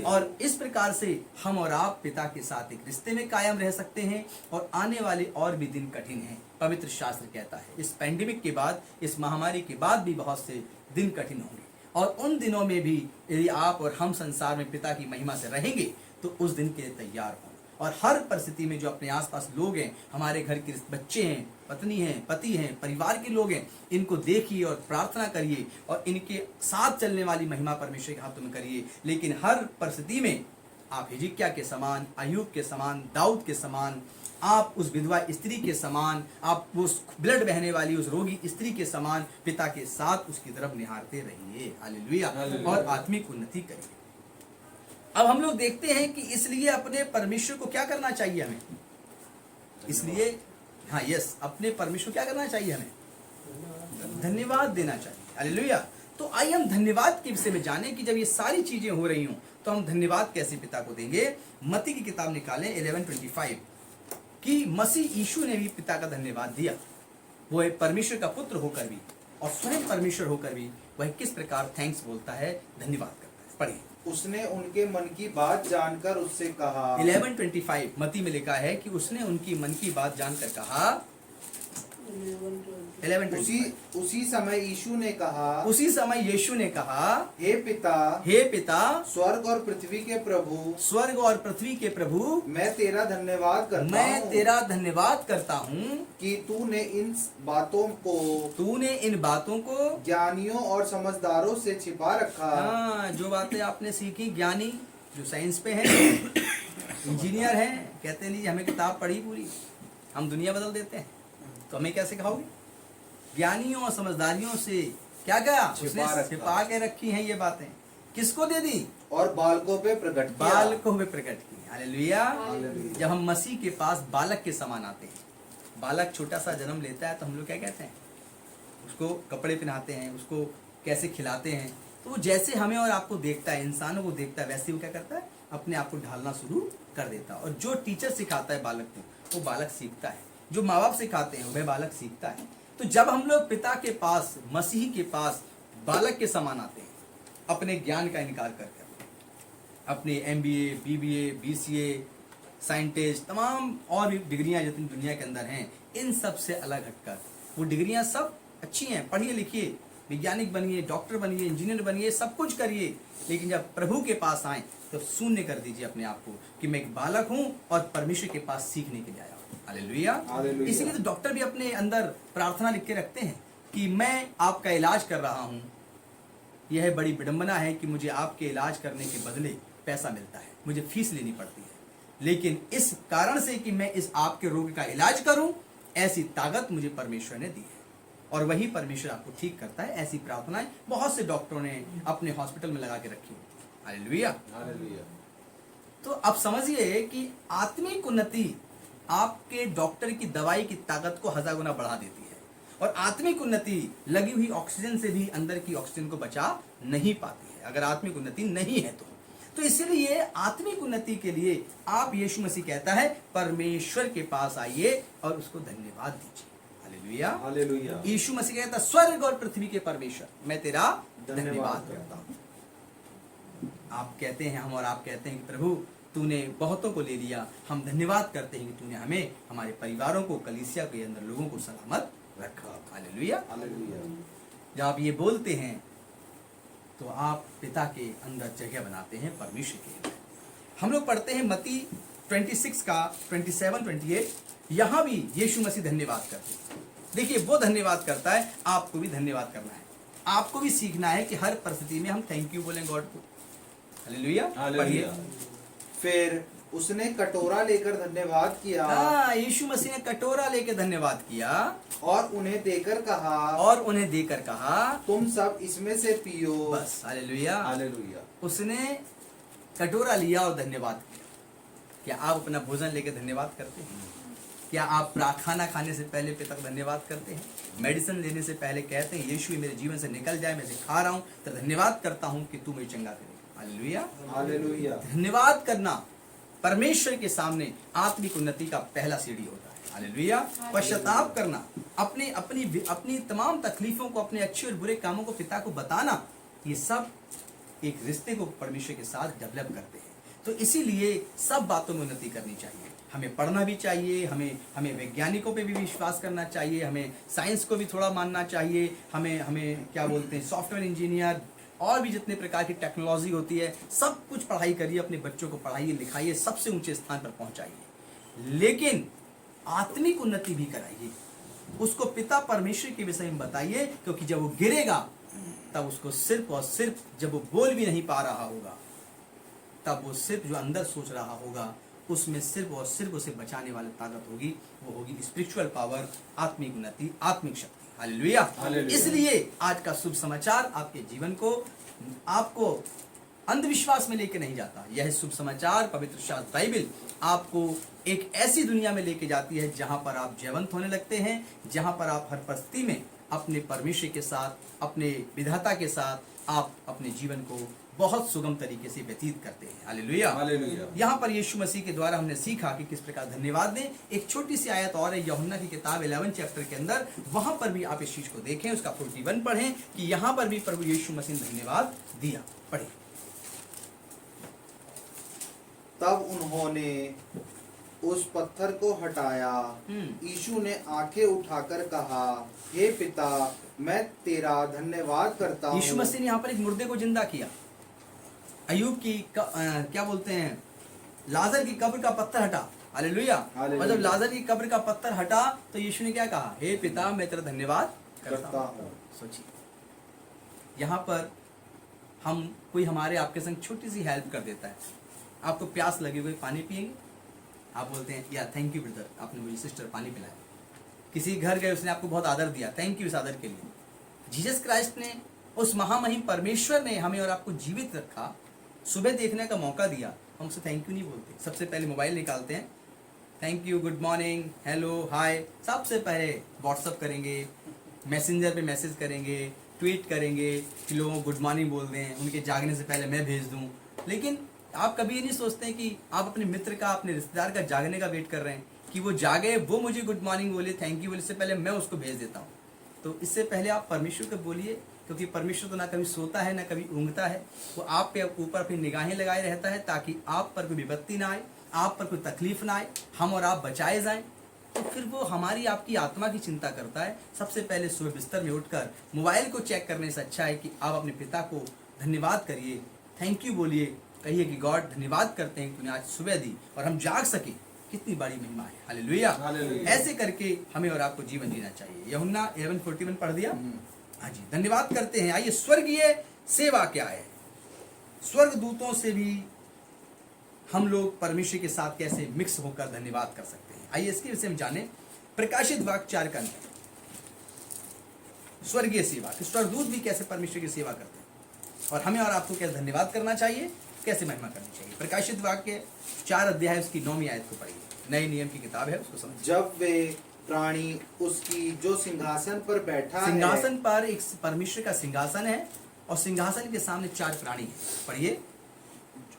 B: और इस प्रकार से हम और आप पिता के साथ एक रिश्ते में कायम रह सकते हैं। और आने वाले और भी दिन कठिन हैं। पवित्र शास्त्र कहता है इस पैंडेमिक के बाद, इस महामारी के बाद भी बहुत से दिन कठिन होंगे। और उन दिनों में भी यदि आप और हम संसार में पिता की महिमा से रहेंगे तो उस दिन के लिए तैयार हों। और हर परिस्थिति में जो अपने आसपास लोग हैं, हमारे घर के बच्चे हैं, पत्नी हैं, पति हैं, परिवार के लोग हैं, इनको देखिए और प्रार्थना करिए और इनके साथ चलने वाली महिमा परमेश्वर के हाथों में करिए। लेकिन हर परिस्थिति में आप हिजकिय्याह के समान, अय्यूब के समान, दाऊद के समान, आप उस विधवा स्त्री के समान, आप उस ब्लड बहने वाली उस रोगी स्त्री के समान पिता के साथ उसकी तरफ निहारते रहिए। हालेलुया। और आत्मिक उन्नति करिए। अब हम लोग देखते हैं कि इसलिए अपने परमेश्वर को क्या करना चाहिए हमें, इसलिए हाँ यस, अपने परमेश्वर क्या करना चाहिए हमें, धन्यवाद देना चाहिए। हालेलुया। तो आइए हम धन्यवाद के विषय में जानें कि जब ये सारी चीजें हो रही हों तो हम धन्यवाद कैसे पिता को देंगे। मत्ती की किताब निकालें 11:25 कि मसीह यीशु ने भी पिता का धन्यवाद दिया। वो एक परमेश्वर का पुत्र होकर भी और स्वयं परमेश्वर होकर भी वह किस प्रकार थैंक्स बोलता है, धन्यवाद करता है। पढ़िए।
C: उसने उनके मन की बात जानकर उससे कहा।
B: 11:25 मत्ती में लिखा है कि उसने उनकी मन की बात जानकर कहा। 11:25
C: उसी समय यीशु ने कहा,
B: उसी समय यीशु ने कहा,
C: हे पिता,
B: हे पिता,
C: स्वर्ग और पृथ्वी के प्रभु,
B: स्वर्ग और पृथ्वी के प्रभु,
C: मैं तेरा धन्यवाद करता हूँ,
B: मैं तेरा धन्यवाद करता हूँ
C: कि तूने इन बातों को ज्ञानियों और समझदारों से छिपा रखा।
B: हाँ, जो बातें आपने सीखी, ज्ञानी जो साइंस पे हैं, इंजीनियर हैं, कहते नहीं हमें किताब पढ़ी पूरी, हम दुनिया बदल देते हैं, तो हमें क्या सिखाओगे? ज्ञानियों और समझदारियों से क्या क्या उसने छिपा के रखी हैं ये बातें, किसको दे दी?
C: और बालकों पे प्रकट किया।
B: बालकों पे प्रकट की। हालेलुया। जब हम मसीह के पास बालक के समान आते हैं, बालक छोटा सा जन्म लेता है तो हम लोग क्या कहते हैं, उसको कपड़े पहनाते हैं, उसको कैसे खिलाते हैं, तो वो जैसे हमें और आपको देखता है, इंसानों को देखता है, वैसे वो क्या करता है, अपने आप को ढालना शुरू कर देता है। और जो टीचर सिखाता है बालक को, वो बालक सीखता है, जो माँ बाप सिखाते हैं वह बालक सीखता है। तो जब हम लोग पिता के पास, मसीह के पास बालक के समान आते हैं, अपने ज्ञान का इनकार करके, अपने MBA, BBA, BCA, साइंटिस्ट, तमाम और भी डिग्रियां जितनी दुनिया के अंदर हैं, इन सब से अलग हटकर, वो डिग्रियां सब अच्छी हैं, पढ़िए लिखिए, वैज्ञानिक बनिए, डॉक्टर बनिए, इंजीनियर बनिए, सब कुछ करिए, लेकिन जब प्रभु के पास आए तो शून्य कर दीजिए अपने आप को कि मैं एक बालक हूं और परमेश्वर के पास सीखने के लिए आया हूं। हालेलुया। इसीलिए तो डॉक्टर भी अपने अंदर प्रार्थना लिख के रखते हैं कि मैं आपका इलाज कर रहा हूं, यह बड़ी विडंबना है कि मुझे आपके इलाज करने के बदले पैसा मिलता है, मुझे फीस लेनी पड़ती है, लेकिन इस कारण से कि मैं इस आपके रोग का इलाज करूं, ऐसी ताकत मुझे परमेश्वर ने दी है और वही परमेश्वर आपको ठीक करता है। ऐसी प्रार्थनाएं बहुत से डॉक्टरों ने अपने हॉस्पिटल में लगा के रखी है। हालेलुया।
G: हालेलुया।
B: तो अब समझिए कि आत्मिक उन्नति आपके डॉक्टर की दवाई की ताकत को 1000 गुना बढ़ा देती है और आत्मिक उन्नति लगी हुई ऑक्सीजन से भी अंदर की ऑक्सीजन को बचा नहीं पाती है अगर आत्मिक उन्नति नहीं है तो इसलिए आत्मिक उन्नति के लिए आप, यीशु मसीह कहता है, परमेश्वर के पास आइए और उसको धन्यवाद दीजिए। हालेलुया।
G: हालेलुया।
B: यीशु मसीह कहता है, स्वर्ग और पृथ्वी के परमेश्वर, मैं तेरा धन्यवाद करता हूं। आप कहते हैं, हम और आप कहते हैं कि प्रभु तूने बहुतों को ले लिया, हम धन्यवाद करते हैं कि तूने हमें, हमारे परिवारों को, कलीसिया के अंदर लोगों को सलामत रखा। हालेलुया।
G: हालेलुया।
B: जब आप ये बोलते हैं तो आप पिता के अंदर जगह बनाते हैं परमेश्वर के अंदर। हम लोग पढ़ते हैं मत्ती 26 का 27, 28, यहां भी यीशु मसीह धन्यवाद करते हैं। देखिए, वो धन्यवाद करता है, आपको भी धन्यवाद करना है। आपको भी सीखना है कि हर परिस्थिति में हम थैंक यू बोलें गॉड को। हालेलुया।
G: हालेलुया।
C: फिर उसने कटोरा लेकर धन्यवाद किया
B: हाँ, यीशु मसीह ने कटोरा लेकर धन्यवाद किया
C: और उन्हें देकर कहा, तुम सब इसमें से पियो।
B: बस। हालेलुया।
G: हालेलुया।
B: उसने कटोरा लिया और धन्यवाद किया। क्या आप अपना भोजन लेकर धन्यवाद करते हैं? क्या आप खाना खाने से पहले पिता को धन्यवाद करते हैं? मेडिसिन लेने से पहले कहते हैं, यीशु मेरे जीवन से निकल जाए, मैं इसे खा रहा हूं तो धन्यवाद करता हूं कि तू मुझे चंगा करे। हालेलुया।
C: हालेलुया।
B: धन्यवाद करना परमेश्वर के सामने आत्मिक उन्नति का पहला सीढ़ी होता है। हालेलुया। पश्चाताप करना, अपनी तमाम तकलीफों को, अपने अच्छे और बुरे कामों को पिता को बताना, ये सब एक रिश्ते को परमेश्वर के साथ डेवलप करते हैं। तो इसीलिए सब बातों में उन्नति करनी चाहिए। हमें पढ़ना भी चाहिए, हमें वैज्ञानिकों पे भी विश्वास करना चाहिए, हमें साइंस को भी थोड़ा मानना चाहिए, हमें क्या बोलते हैं, सॉफ्टवेयर इंजीनियर और भी जितने प्रकार की टेक्नोलॉजी होती है, सब कुछ पढ़ाई करिए, अपने बच्चों को पढ़ाइए, लिखाइए, सबसे ऊंचे स्थान पर पहुंचाइए, लेकिन आत्मिक उन्नति भी कराइए। उसको पिता परमेश्वर के विषय में बताइए, क्योंकि जब वो गिरेगा तब उसको सिर्फ और सिर्फ, जब वो बोल भी नहीं पा रहा होगा, तब वो सिर्फ जो अंदर सोच रहा होगा, उसमें सिर्फ और सिर्फ उसे बचाने वाली ताकत होगी, वो होगी स्पिरिचुअल पावर, आत्मिक उन्नति, आत्मिक शक्ति। हालेलुया। इसलिए आज का शुभ समाचार आपके जीवन को, आपको अंधविश्वास में लेके नहीं जाता। यह शुभ समाचार, पवित्र शास्त्र बाइबल, आपको एक ऐसी दुनिया में लेके जाती है जहां पर आप जयवंत होने लगते हैं, जहां पर आप हर परिस्थिति में अपने परमेश्वर के साथ, अपने विधाता के साथ आप अपने जीवन को बहुत सुगम तरीके से व्यतीत करते हैं। हालेलुया।
G: हालेलुया।
B: यहाँ पर यीशु मसीह के द्वारा हमने सीखा कि किस प्रकार धन्यवाद दें। एक छोटी सी आयत और है यूहन्ना की किताब 11 चैप्टर के अंदर, वहां पर भी आप इस चीज को देखें, उसका 41 पढ़ें कि यहाँ पर भी प्रभु यीशु मसीह ने धन्यवाद दिया। पढ़े।
C: तब उन्होंने उस पत्थर को हटाया। यीशु ने आंखें उठाकर कहा, हे पिता, मैं तेरा धन्यवाद करता हूँ।
B: यीशु मसीह ने यहाँ पर एक मुर्दे को जिंदा किया। अयूब की क्या बोलते हैं, लाजर की कब्र का पत्थर हटा। हालेलुया। और जब लाजर की कब्र का पत्थर हटा तो यीशु ने क्या कहा, हे पिता, मैं तेरा धन्यवाद करता हूँ। सोचिए, यहाँ पर कोई हमारे आपके संग छोटी सी हेल्प कर देता है, आपको प्यास लगी हुई, पानी पिएंगे, आप बोलते हैं या थैंक यू ब्रदर, आपने मुझे सिस्टर पानी पिलाया। किसी घर गए, उसने आपको बहुत आदर दिया, थैंक यू इस आदर के लिए। जीसस क्राइस्ट ने, उस महामहिम परमेश्वर ने हमें और आपको जीवित रखा, सुबह देखने का मौका दिया, हम उसे थैंक यू नहीं बोलते। सबसे पहले मोबाइल निकालते हैं, thank you, good morning, hello, hi, सबसे पहले व्हाट्सअप करेंगे, मैसेंजर पे मैसेज करेंगे, ट्वीट करेंगे कि लोगों को गुड मॉर्निंग बोल दें, उनके जागने से पहले मैं भेज दूं। लेकिन आप कभी ये नहीं सोचते कि आप अपने मित्र का, अपने रिश्तेदार का जागने का वेट कर रहे हैं कि वो जागे, वो मुझे गुड मॉर्निंग बोले, थैंक यू बोले, इससे पहले मैं उसको भेज देता हूँ। तो इससे पहले आप परमेश्वर को बोलिए, क्योंकि परमेश्वर तो ना कभी सोता है ना कभी ऊँगता है, वो आप पे ऊपर अपनी निगाहें लगाए रहता है ताकि आप पर कोई विपत्ति ना आए, आप पर कोई तकलीफ ना आए, हम और आप बचाए जाएं। तो फिर वो हमारी आपकी आत्मा की चिंता करता है। सबसे पहले सुबह बिस्तर में उठकर मोबाइल को चेक करने से अच्छा है कि आप अपने पिता को धन्यवाद करिए, थैंक यू बोलिए, कहिए कि गॉड धन्यवाद करते हैं कि तूने आज सुबह दी और हम जाग सके, कितनी बड़ी महिमा है। हालेलुया। ऐसे करके हमें और आपको जीवन जीना चाहिए। यूहन्ना 11:41 पढ़ दिया। हाँ जी, धन्यवाद करते हैं। आइए, स्वर्गीय सेवा क्या है, स्वर्ग दूतों से भी हम लोग परमेश्वर के साथ कैसे मिक्स होकर धन्यवाद कर सकते हैं। आइए इसके विषय में जाने। प्रकाशित वाक्य 4 का अंक, स्वर्गीय सेवा, स्वर्गदूत भी कैसे परमेश्वर की सेवा करते हैं और हमें और आपको कैसे धन्यवाद करना चाहिए, कैसे महिमा करनी चाहिए। प्रकाशित वाक्य 4 अध्याय उसकी 9वीं आयत को पढ़िए, नए नियम की किताब है, उसको समझिए।
C: जब वे प्राणी उसकी जो सिंहासन पर बैठा
B: सिंहासन पर एक परमेश्वर का सिंहासन है और सिंहासन के सामने 4 प्राणी हैं, पढ़िए।
C: है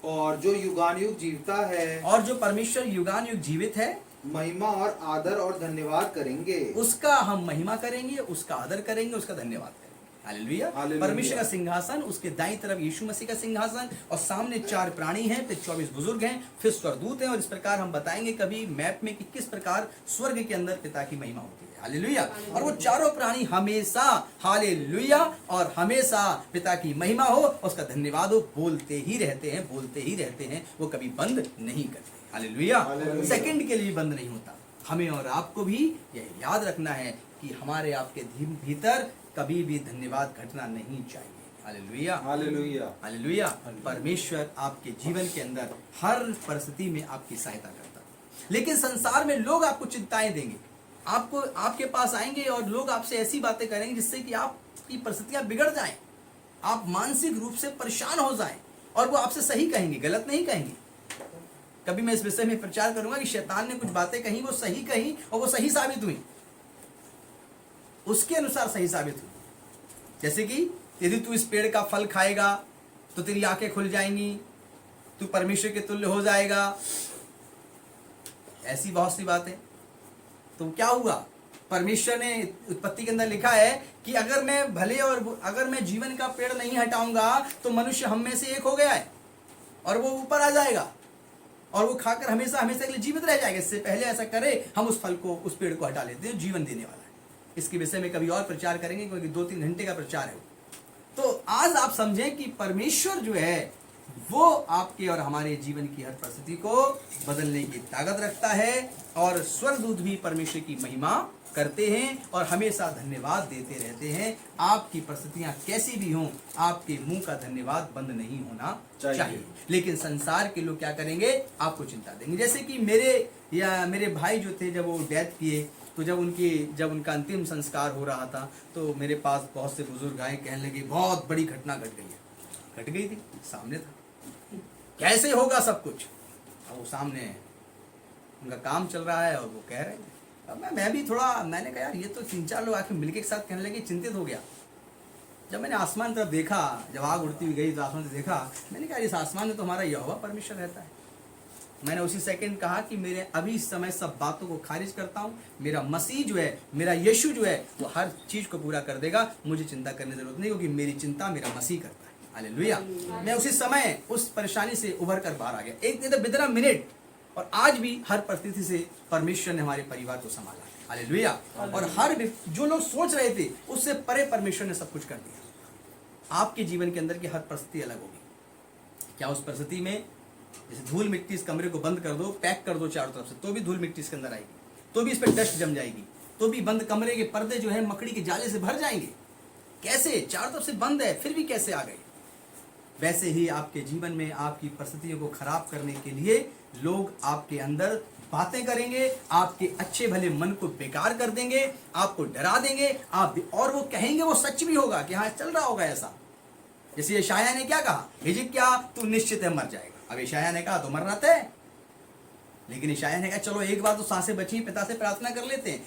C: और जो युगानुयुग जीवता है,
B: और जो परमेश्वर युगानुयुग जीवित है,
C: महिमा और आदर और धन्यवाद करेंगे।
B: उसका हम महिमा करेंगे, उसका आदर करेंगे, उसका धन्यवाद करेंगे। हालेलुया।
C: हालेलुया।
B: परमेश्वर का सिंहासन, उसके दाईं तरफ यीशु मसीह का सिंहासन और सामने 4 प्राणी हैं, फिर 24 बुजुर्ग हैं, फिर स्वर्गदूत हैं। और इस प्रकार हम बताएंगे कभी मैप में कि किस प्रकार स्वर्ग के अंदर पिता की महिमा होती है। हालेलुया। और वो चारों प्राणी हमेशा हालेलुया और हमेशा पिता की महिमा हो, उसका धन्यवाद हो, बोलते ही रहते हैं, बोलते ही रहते हैं, वो कभी बंद नहीं करते। हालेलुया।
C: हालेलुया।
B: सेकंड के लिए बंद नहीं होता। हमें और आपको भी यह याद रखना है कि हमारे आपके भीतर कभी भी धन्यवाद घटना नहीं चाहिए। हालेलुया।
C: हालेलुया।
B: हालेलुया। परमेश्वर आपके जीवन के अंदर हर परिस्थिति में आपकी सहायता करता है। लेकिन संसार में लोग आपको चिंताएं देंगे, आपको आपके पास आएंगे और लोग आपसे ऐसी बातें करेंगे जिससे कि आपकी परिस्थितियां बिगड़ जाएं, आप मानसिक रूप से परेशान हो जाएं और वो आपसे सही कहेंगे, गलत नहीं कहेंगे। कभी मैं इस विषय में प्रचार करूंगा कि शैतान ने कुछ बातें कही, वो सही कही और वो सही साबित हुई, उसके अनुसार सही साबित हुई। जैसे कि यदि तू इस पेड़ का फल खाएगा तो तेरी आंखें खुल जाएंगी, तू परमेश्वर के तुल्य हो जाएगा, ऐसी बहुत सी बातें। तो क्या हुआ, परमेश्वर ने उत्पत्ति के अंदर लिखा है कि अगर मैं भले और अगर मैं जीवन का पेड़ नहीं हटाऊंगा तो मनुष्य हम में से एक हो गया है और वो ऊपर आ जाएगा और वो खाकर हमेशा हमेशा के लिए जीवित रह जाएगा। इससे पहले ऐसा करे हम उस फल को, उस पेड़ को हटा लेते हैं, जीवन देने वाला है। इसके विषय में कभी और प्रचार करेंगे क्योंकि 2-3 घंटे का प्रचार है। तो आज आप समझें कि परमेश्वर जो है वो आपके और हमारे जीवन की हर परिस्थिति को बदलने की ताकत रखता है और स्वर्गदूत भी परमेश्वर की महिमा करते हैं और हमेशा धन्यवाद देते रहते हैं। आपकी परिस्थितियां कैसी भी हों, आपके मुंह का धन्यवाद बंद नहीं होना चाहिए। लेकिन संसार के लोग क्या करेंगे, आपको चिंता देंगे। जैसे कि मेरे भाई जो थे, जब वो डेथ किए तो जब उनका अंतिम संस्कार हो रहा था तो मेरे पास बहुत से बुजुर्ग आए, कहने लगे बहुत बड़ी घटना घट गई है। घट गई थी, सामने था, कैसे होगा सब कुछ। अब वो सामने उनका काम चल रहा है और वो कह रहे हैं। अब मैं भी थोड़ा, मैंने कहा यार ये तो 3-4 लोग आके मिलके एक साथ कहने लगे, चिंतित हो गया। जब मैंने आसमान तरफ देखा, जब आग उड़ती हुई गई तो आसमान से देखा, मैंने कहा इस आसमान में तो हमारा यहोवा परमेश्वर रहता है। मैंने उसी सेकंड कहा कि मेरे अभी इस समय सब बातों को खारिज करता हूँ, मेरा मसीह जो है, मेरा यीशु जो है वो हर चीज को पूरा कर देगा, मुझे चिंता करने की जरूरत नहीं, क्योंकि मेरी चिंता मेरा मसीह करता है। हालेलुया। मैं उसी समय उस परेशानी से उभर कर बाहर आ गया, एक नहीं तो बिना मिनट। और आज भी हर परिस्थिति से परमेश्वर ने हमारे परिवार को संभाला है। हालेलुया। और हर जो लोग सोच रहे थे उससे परे परमेश्वर ने सब कुछ कर दिया। आपके जीवन के अंदर की हर परिस्थिति अलग होगी। क्या उस परिस्थिति में जैसे धूल मिट्टी इस कमरे को बंद कर दो, पैक कर दो चारों तरफ से, तो भी धूल मिट्टी इसके अंदर आएगी, तो भी इस पर डस्ट जम जाएगी, तो भी बंद कमरे के पर्दे जो है मकड़ी के जाले से भर जाएंगे। कैसे, चारों तरफ से बंद है फिर भी कैसे आ गए। वैसे ही आपके जीवन में आपकी परिस्थितियों को खराब करने के लिए लोग आपके अंदर बातें करेंगे, आपके अच्छे भले मन को बेकार कर देंगे, आपको डरा देंगे, और वो कहेंगे, वो सच भी होगा कि हाँ चल रहा होगा ऐसा। जैसे यशायाह ने क्या कहा, हिजकिय्याह तू निश्चित है मर जाएगा। अब यशायाह ने कहा तो मरना तय, लेकिन यशायाह ने कहा चलो एक बार तो सांसें बची, पिता से प्रार्थना कर लेते हैं।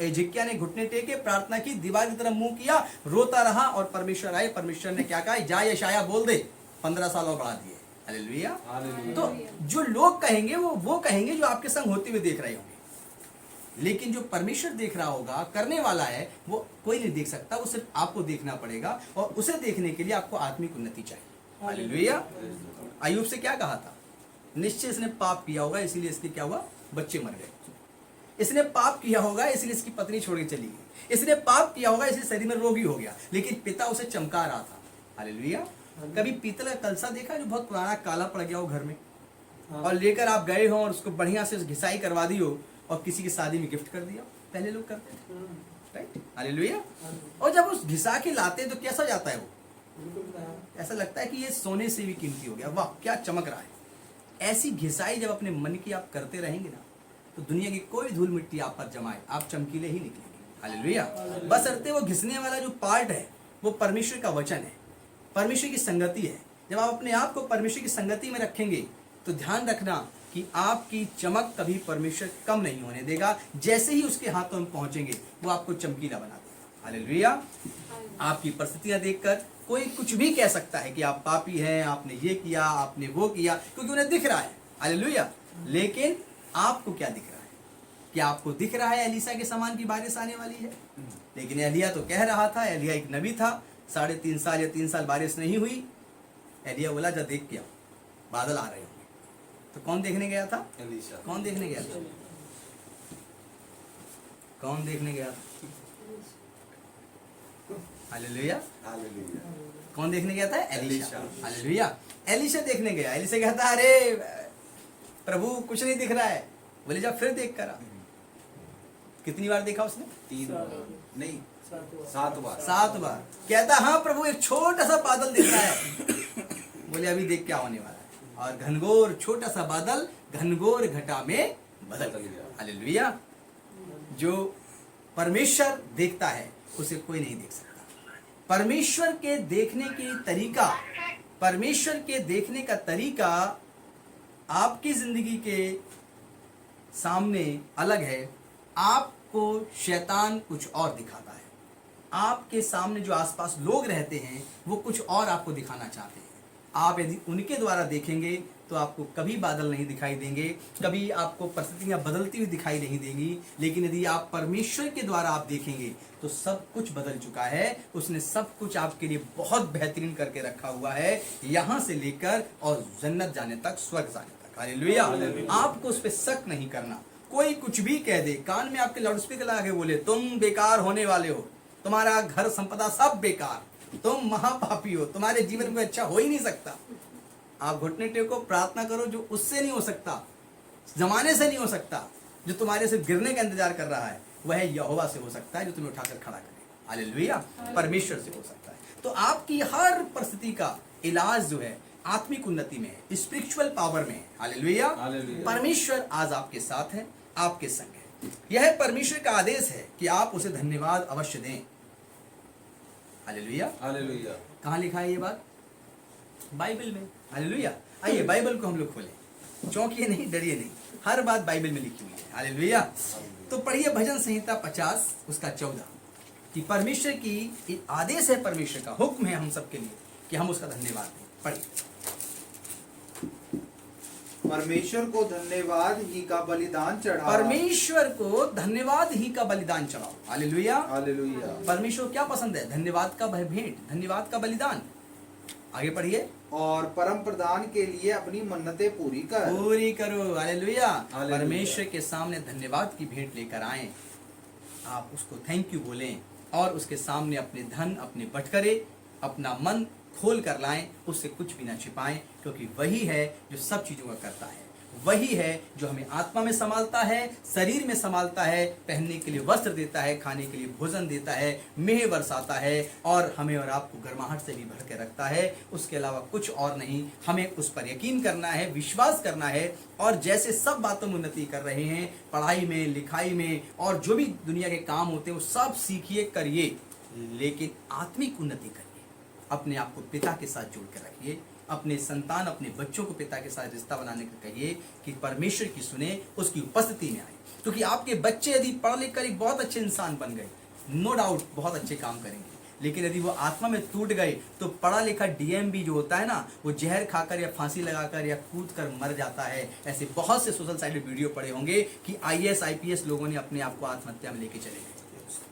B: हिजकिय्याह ने घुटने टेके प्रार्थना की, दीवार की तरफ मुंह किया, रोता रहा और परमेश्वर आए। परमेश्वर ने क्या कहा, जा यशायाह बोल दे, 15 साल और बढ़ा दिए। हालेलुया। तो जो लोग कहेंगे वो कहेंगे जो आपके संग होते हुए देख रहे होंगे, लेकिन जो परमेश्वर देख रहा होगा, करने वाला है, वो कोई नहीं देख सकता, वो सिर्फ आपको देखना पड़ेगा और उसे देखने के लिए आपको आत्मिक उन्नति चाहिए। हालेलुया। अय्यूब से क्या कहा था, निश्चय इसने पाप किया होगा इसलिए इसके क्या हुआ, बच्चे मर गए। इसने पाप किया होगा इसलिए इसकी पत्नी छोड़ के चली गई। इसने पाप किया होगा इसलिए शरीर में रोगी हो गया, लेकिन पिता उसे चमका रहा था। हालेलुया। कभी पीतल का कलसा देखा जो बहुत पुराना काला पड़ गया हो घर में, और लेकर आप गए हो और उसको बढ़िया से घिसाई करवा दी हो और किसी की शादी में गिफ्ट कर दिया, पहले लोग करते थे, राइट। हालेलुया। और जब उस घिसा के लाते तो कैसा जाता है वो, ऐसा लगता है कि ये सोने से भी कीमती हो गया, वाह क्या चमक रहा है। ऐसी घिसाई जब अपने मन की आप करते रहेंगे ना, तो दुनिया की कोई धूल मिट्टी आप पर जमाए, आप चमकीले ही निकलेंगे। हालेलुया। बशर्ते वो घिसने वाला जो पार्ट है वो परमेश्वर का वचन है, परमेश्वर की संगति है। जब आप अपने आप को परमेश्वर की संगति में रखेंगे तो ध्यान रखना कि आपकी चमक कभी परमेश्वर कम नहीं होने देगा। जैसे ही उसके हाथों में पहुंचेंगे वो आपको चमकीला बना देगा। हालेलुया। आपकी परिस्थितियां देखकर कोई कुछ भी कह सकता है कि आप पापी हैं, आपने ये किया, आपने वो किया, क्योंकि उन्हें दिख रहा है। हालेलुया। लेकिन आपको क्या दिख रहा है? क्या आपको दिख रहा है एलीशा के समान की बारिश आने वाली है? लेकिन एलिया तो कह रहा था, एलिया एक नबी था, 3.5 साल या 3 साल बारिश नहीं हुई। एलिया बोला जा देख के आओ, बादल आ रहे होंगे। तो कौन देखने गया था?
G: एलीशा।
B: कौन देखने गया था? कौन देखने गया था? हालेलुया।
G: हालेलुया।
B: कौन देखने गया था? एलीशा।
G: एलीशा।
B: हालेलुया। एलीशा देखने गया। एलीशा कहता अरे प्रभु कुछ नहीं दिख रहा है। बोले जा फिर देख कर आ। कितनी बार देखा उसने?
E: 3 बार नहीं
D: 7
E: 7 बार।
B: 7 बार। कहता हाँ प्रभु एक छोटा सा बादल दिख रहा है। बोले अभी देख क्या होने वाला है। और घनघोर छोटा सा बादल घनघोर घटा में बदल गया। हालेलुया। जो परमेश्वर देखता है उसे कोई नहीं देख सकता। परमेश्वर के देखने की तरीका, परमेश्वर के देखने का तरीका आपकी जिंदगी के सामने अलग है। आपको शैतान कुछ और दिखाता है। आपके सामने जो आसपास लोग रहते हैं वो कुछ और आपको दिखाना चाहते हैं। आप यदि उनके द्वारा देखेंगे तो आपको कभी बादल नहीं दिखाई देंगे, कभी आपको परिस्थितियां बदलती हुई दिखाई नहीं देंगी। लेकिन यदि आप परमेश्वर के द्वारा आप देखेंगे तो सब कुछ बदल चुका है। उसने सब कुछ आपके लिए बहुत बेहतरीन करके रखा हुआ है, यहाँ से लेकर और जन्नत जाने तक, स्वर्ग जाने तक। हालेलुया। आपको उस पर शक नहीं करना। कोई कुछ भी कह दे, कान में आपके लाउडस्पीकर लगा के बोले तुम बेकार होने वाले हो, तुम्हारा घर संपदा सब बेकार, तुम महापापी हो, तुम्हारे जीवन में अच्छा हो ही नहीं सकता। आप घुटने टेको, प्रार्थना करो। जो उससे नहीं हो सकता, जमाने से नहीं हो सकता, जो तुम्हारे से गिरने का इंतजार कर रहा है, वह यहोवा से हो सकता है जो तुम्हें उठाकर खड़ा करे। हालेलुया। परमेश्वर से हो सकता है। तो आपकी हर परिस्थिति का इलाज जो है आत्मिक उन्नति में है, स्पिरिचुअल पावर में है। हालेलुया।
G: हालेलुया।
B: परमेश्वर आज आपके साथ है, आपके संग है। यह परमेश्वर का आदेश है कि आप उसे धन्यवाद अवश्य दें। हालेलुया।
G: हालेलुया।
B: कहाँ लिखा है ये बात? बाइबल में। हालेलुया। आइए बाइबल को हम लोग खोलें। चौंकिए नहीं, डरिए नहीं, हर बात बाइबल में लिखी हुई है। हालेलुया। तो पढ़िए भजन संहिता 50 उसका 14 कि परमेश्वर की आदेश है, परमेश्वर का हुक्म है हम सबके लिए कि हम उसका धन्यवाद दें। पढ़िए।
C: परमेश्वर को धन्यवाद ही का बलिदान चढ़ाओ।
B: परमेश्वर को धन्यवाद ही का बलिदान चढ़ाओ। हालेलुया।
C: हालेलुया।
B: परमेश्वर क्या पसंद है? धन्यवाद का भेंट, धन्यवाद का बलिदान। आगे पढ़िए।
C: और परम प्रधान के लिए अपनी मन्नतें पूरी कर।
B: पूरी करो। हालेलुया।
G: हालेलुया।
B: परमेश्वर के सामने धन्यवाद की भेंट लेकर आए, आप उसको थैंक यू बोलें और उसके सामने अपने धन, अपने बटकरे, अपना मन खोल कर लाएं, उससे कुछ भी ना छिपाएं, क्योंकि वही है जो सब चीजों का करता है। वही है जो हमें आत्मा में संभालता है, शरीर में संभालता है, पहनने के लिए वस्त्र देता है, खाने के लिए भोजन देता है, मेह बरसाता है और हमें और आपको गर्माहट से भी भर के रखता है। उसके अलावा कुछ और नहीं। हमें उस पर यकीन करना है, विश्वास करना है और जैसे सब बातों में उन्नति कर रहे हैं, पढ़ाई में, लिखाई में और जो भी दुनिया के काम होते हैं वो सब सीखिए, करिए, लेकिन आत्मिक उन्नति करिए। अपने आप को पिता के साथ जोड़ कर रखिए। अपने संतान, अपने बच्चों को पिता के साथ रिश्ता बनाने का कहिए कि परमेश्वर की सुने, उसकी उपस्थिति में आए। क्योंकि आपके बच्चे यदि पढ़ लिख कर एक बहुत अच्छे इंसान बन गए, नो डाउट बहुत अच्छे काम करेंगे, लेकिन यदि वो आत्मा में टूट गए तो पढ़ा लिखा डीएम भी जो होता है ना, वो जहर खाकर या फांसी लगाकर या कूद कर मर जाता है। ऐसे बहुत से सोशल साइट में वीडियो पड़े होंगे कि IAS IPS लोगों ने अपने आप को आत्महत्या में लेके चले गए।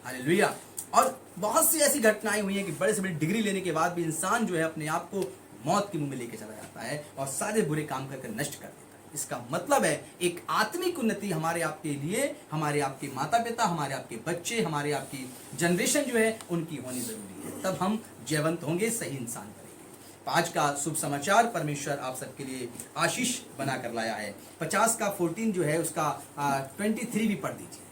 B: हालेलुया। और बहुत सी ऐसी घटनाएं हुई हैं कि बड़े से बड़ी डिग्री लेने के बाद भी इंसान जो है अपने आप को मौत के मुंह में लेके चला जाता है और सारे बुरे काम करके नष्ट कर देता है। इसका मतलब है एक आत्मिक उन्नति हमारे आपके लिए, हमारे आपके माता पिता, हमारे आपके बच्चे, हमारे आपकी जनरेशन जो है उनकी होनी जरूरी है। तब हम जयवंत होंगे, सही इंसान बनेंगे। आज का शुभ समाचार परमेश्वर आप सबके लिए आशीष बना कर लाया है। 50 का 14 जो है उसका 23 भी पढ़ दीजिए।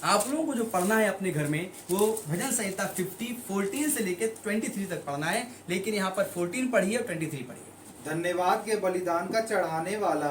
B: आप लोगों को जो पढ़ना है अपने घर में वो भजन संहिता 14 से लेकर 23 तक पढ़ना है, लेकिन यहाँ पर 14 पढ़िए और 23 पढ़िए।
C: धन्यवाद के बलिदान का चढ़ाने वाला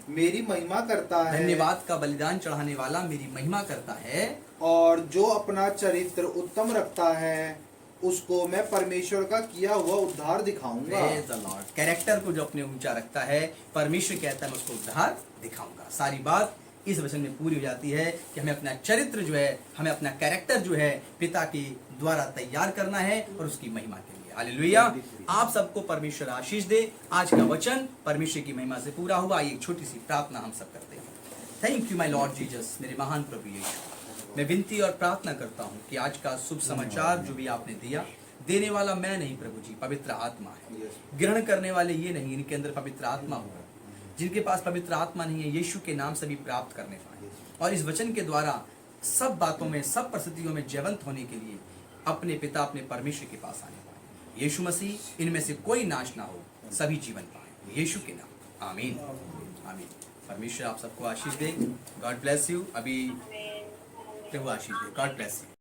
C: मेरी महिमा करता है।
B: धन्यवाद का बलिदान चढ़ाने वाला मेरी महिमा करता है,
C: और जो अपना चरित्र उत्तम रखता है उसको मैं परमेश्वर का किया हुआ उद्धार दिखाऊंगा।
B: Praise the Lord। कैरेक्टर को जो अपने ऊंचा रखता है, परमेश्वर कहता है मैं उसको उद्धार दिखाऊंगा। सारी बात इस वचन में पूरी हो जाती है कि हमें अपना चरित्र जो है, हमें अपना कैरेक्टर जो है पिता के द्वारा तैयार करना है और उसकी महिमा के लिए। हालेलुया। आप सबको परमेश्वर आशीष दे। आज का वचन परमेश्वर की महिमा से पूरा हुआ। एक छोटी सी प्रार्थना हम सब करते हैं। Thank you my Lord Jesus, मेरे महान प्रभु यीशु। मैं विनती और प्रार्थना करता हूँ कि आज का शुभ समाचार जो भी आपने दिया, देने वाला मैं नहीं प्रभु जी, पवित्र आत्मा है। ग्रहण करने वाले ये नहीं, इनके अंदर पवित्र आत्मा होगा। जिनके पास पवित्र आत्मा नहीं है, यीशु के नाम से भी प्राप्त करने पाए और इस वचन के द्वारा सब बातों में, सब परिस्थितियों में जयवंत होने के लिए अपने पिता, अपने परमेश्वर के पास आने पाए। यीशु मसीह, इनमें से कोई नाश ना हो, सभी जीवन पाए, यीशु के नाम, आमीन आमीन। परमेश्वर आप सबको आशीष दे। God bless you. अभी प्रभु आशीष दे। God bless you.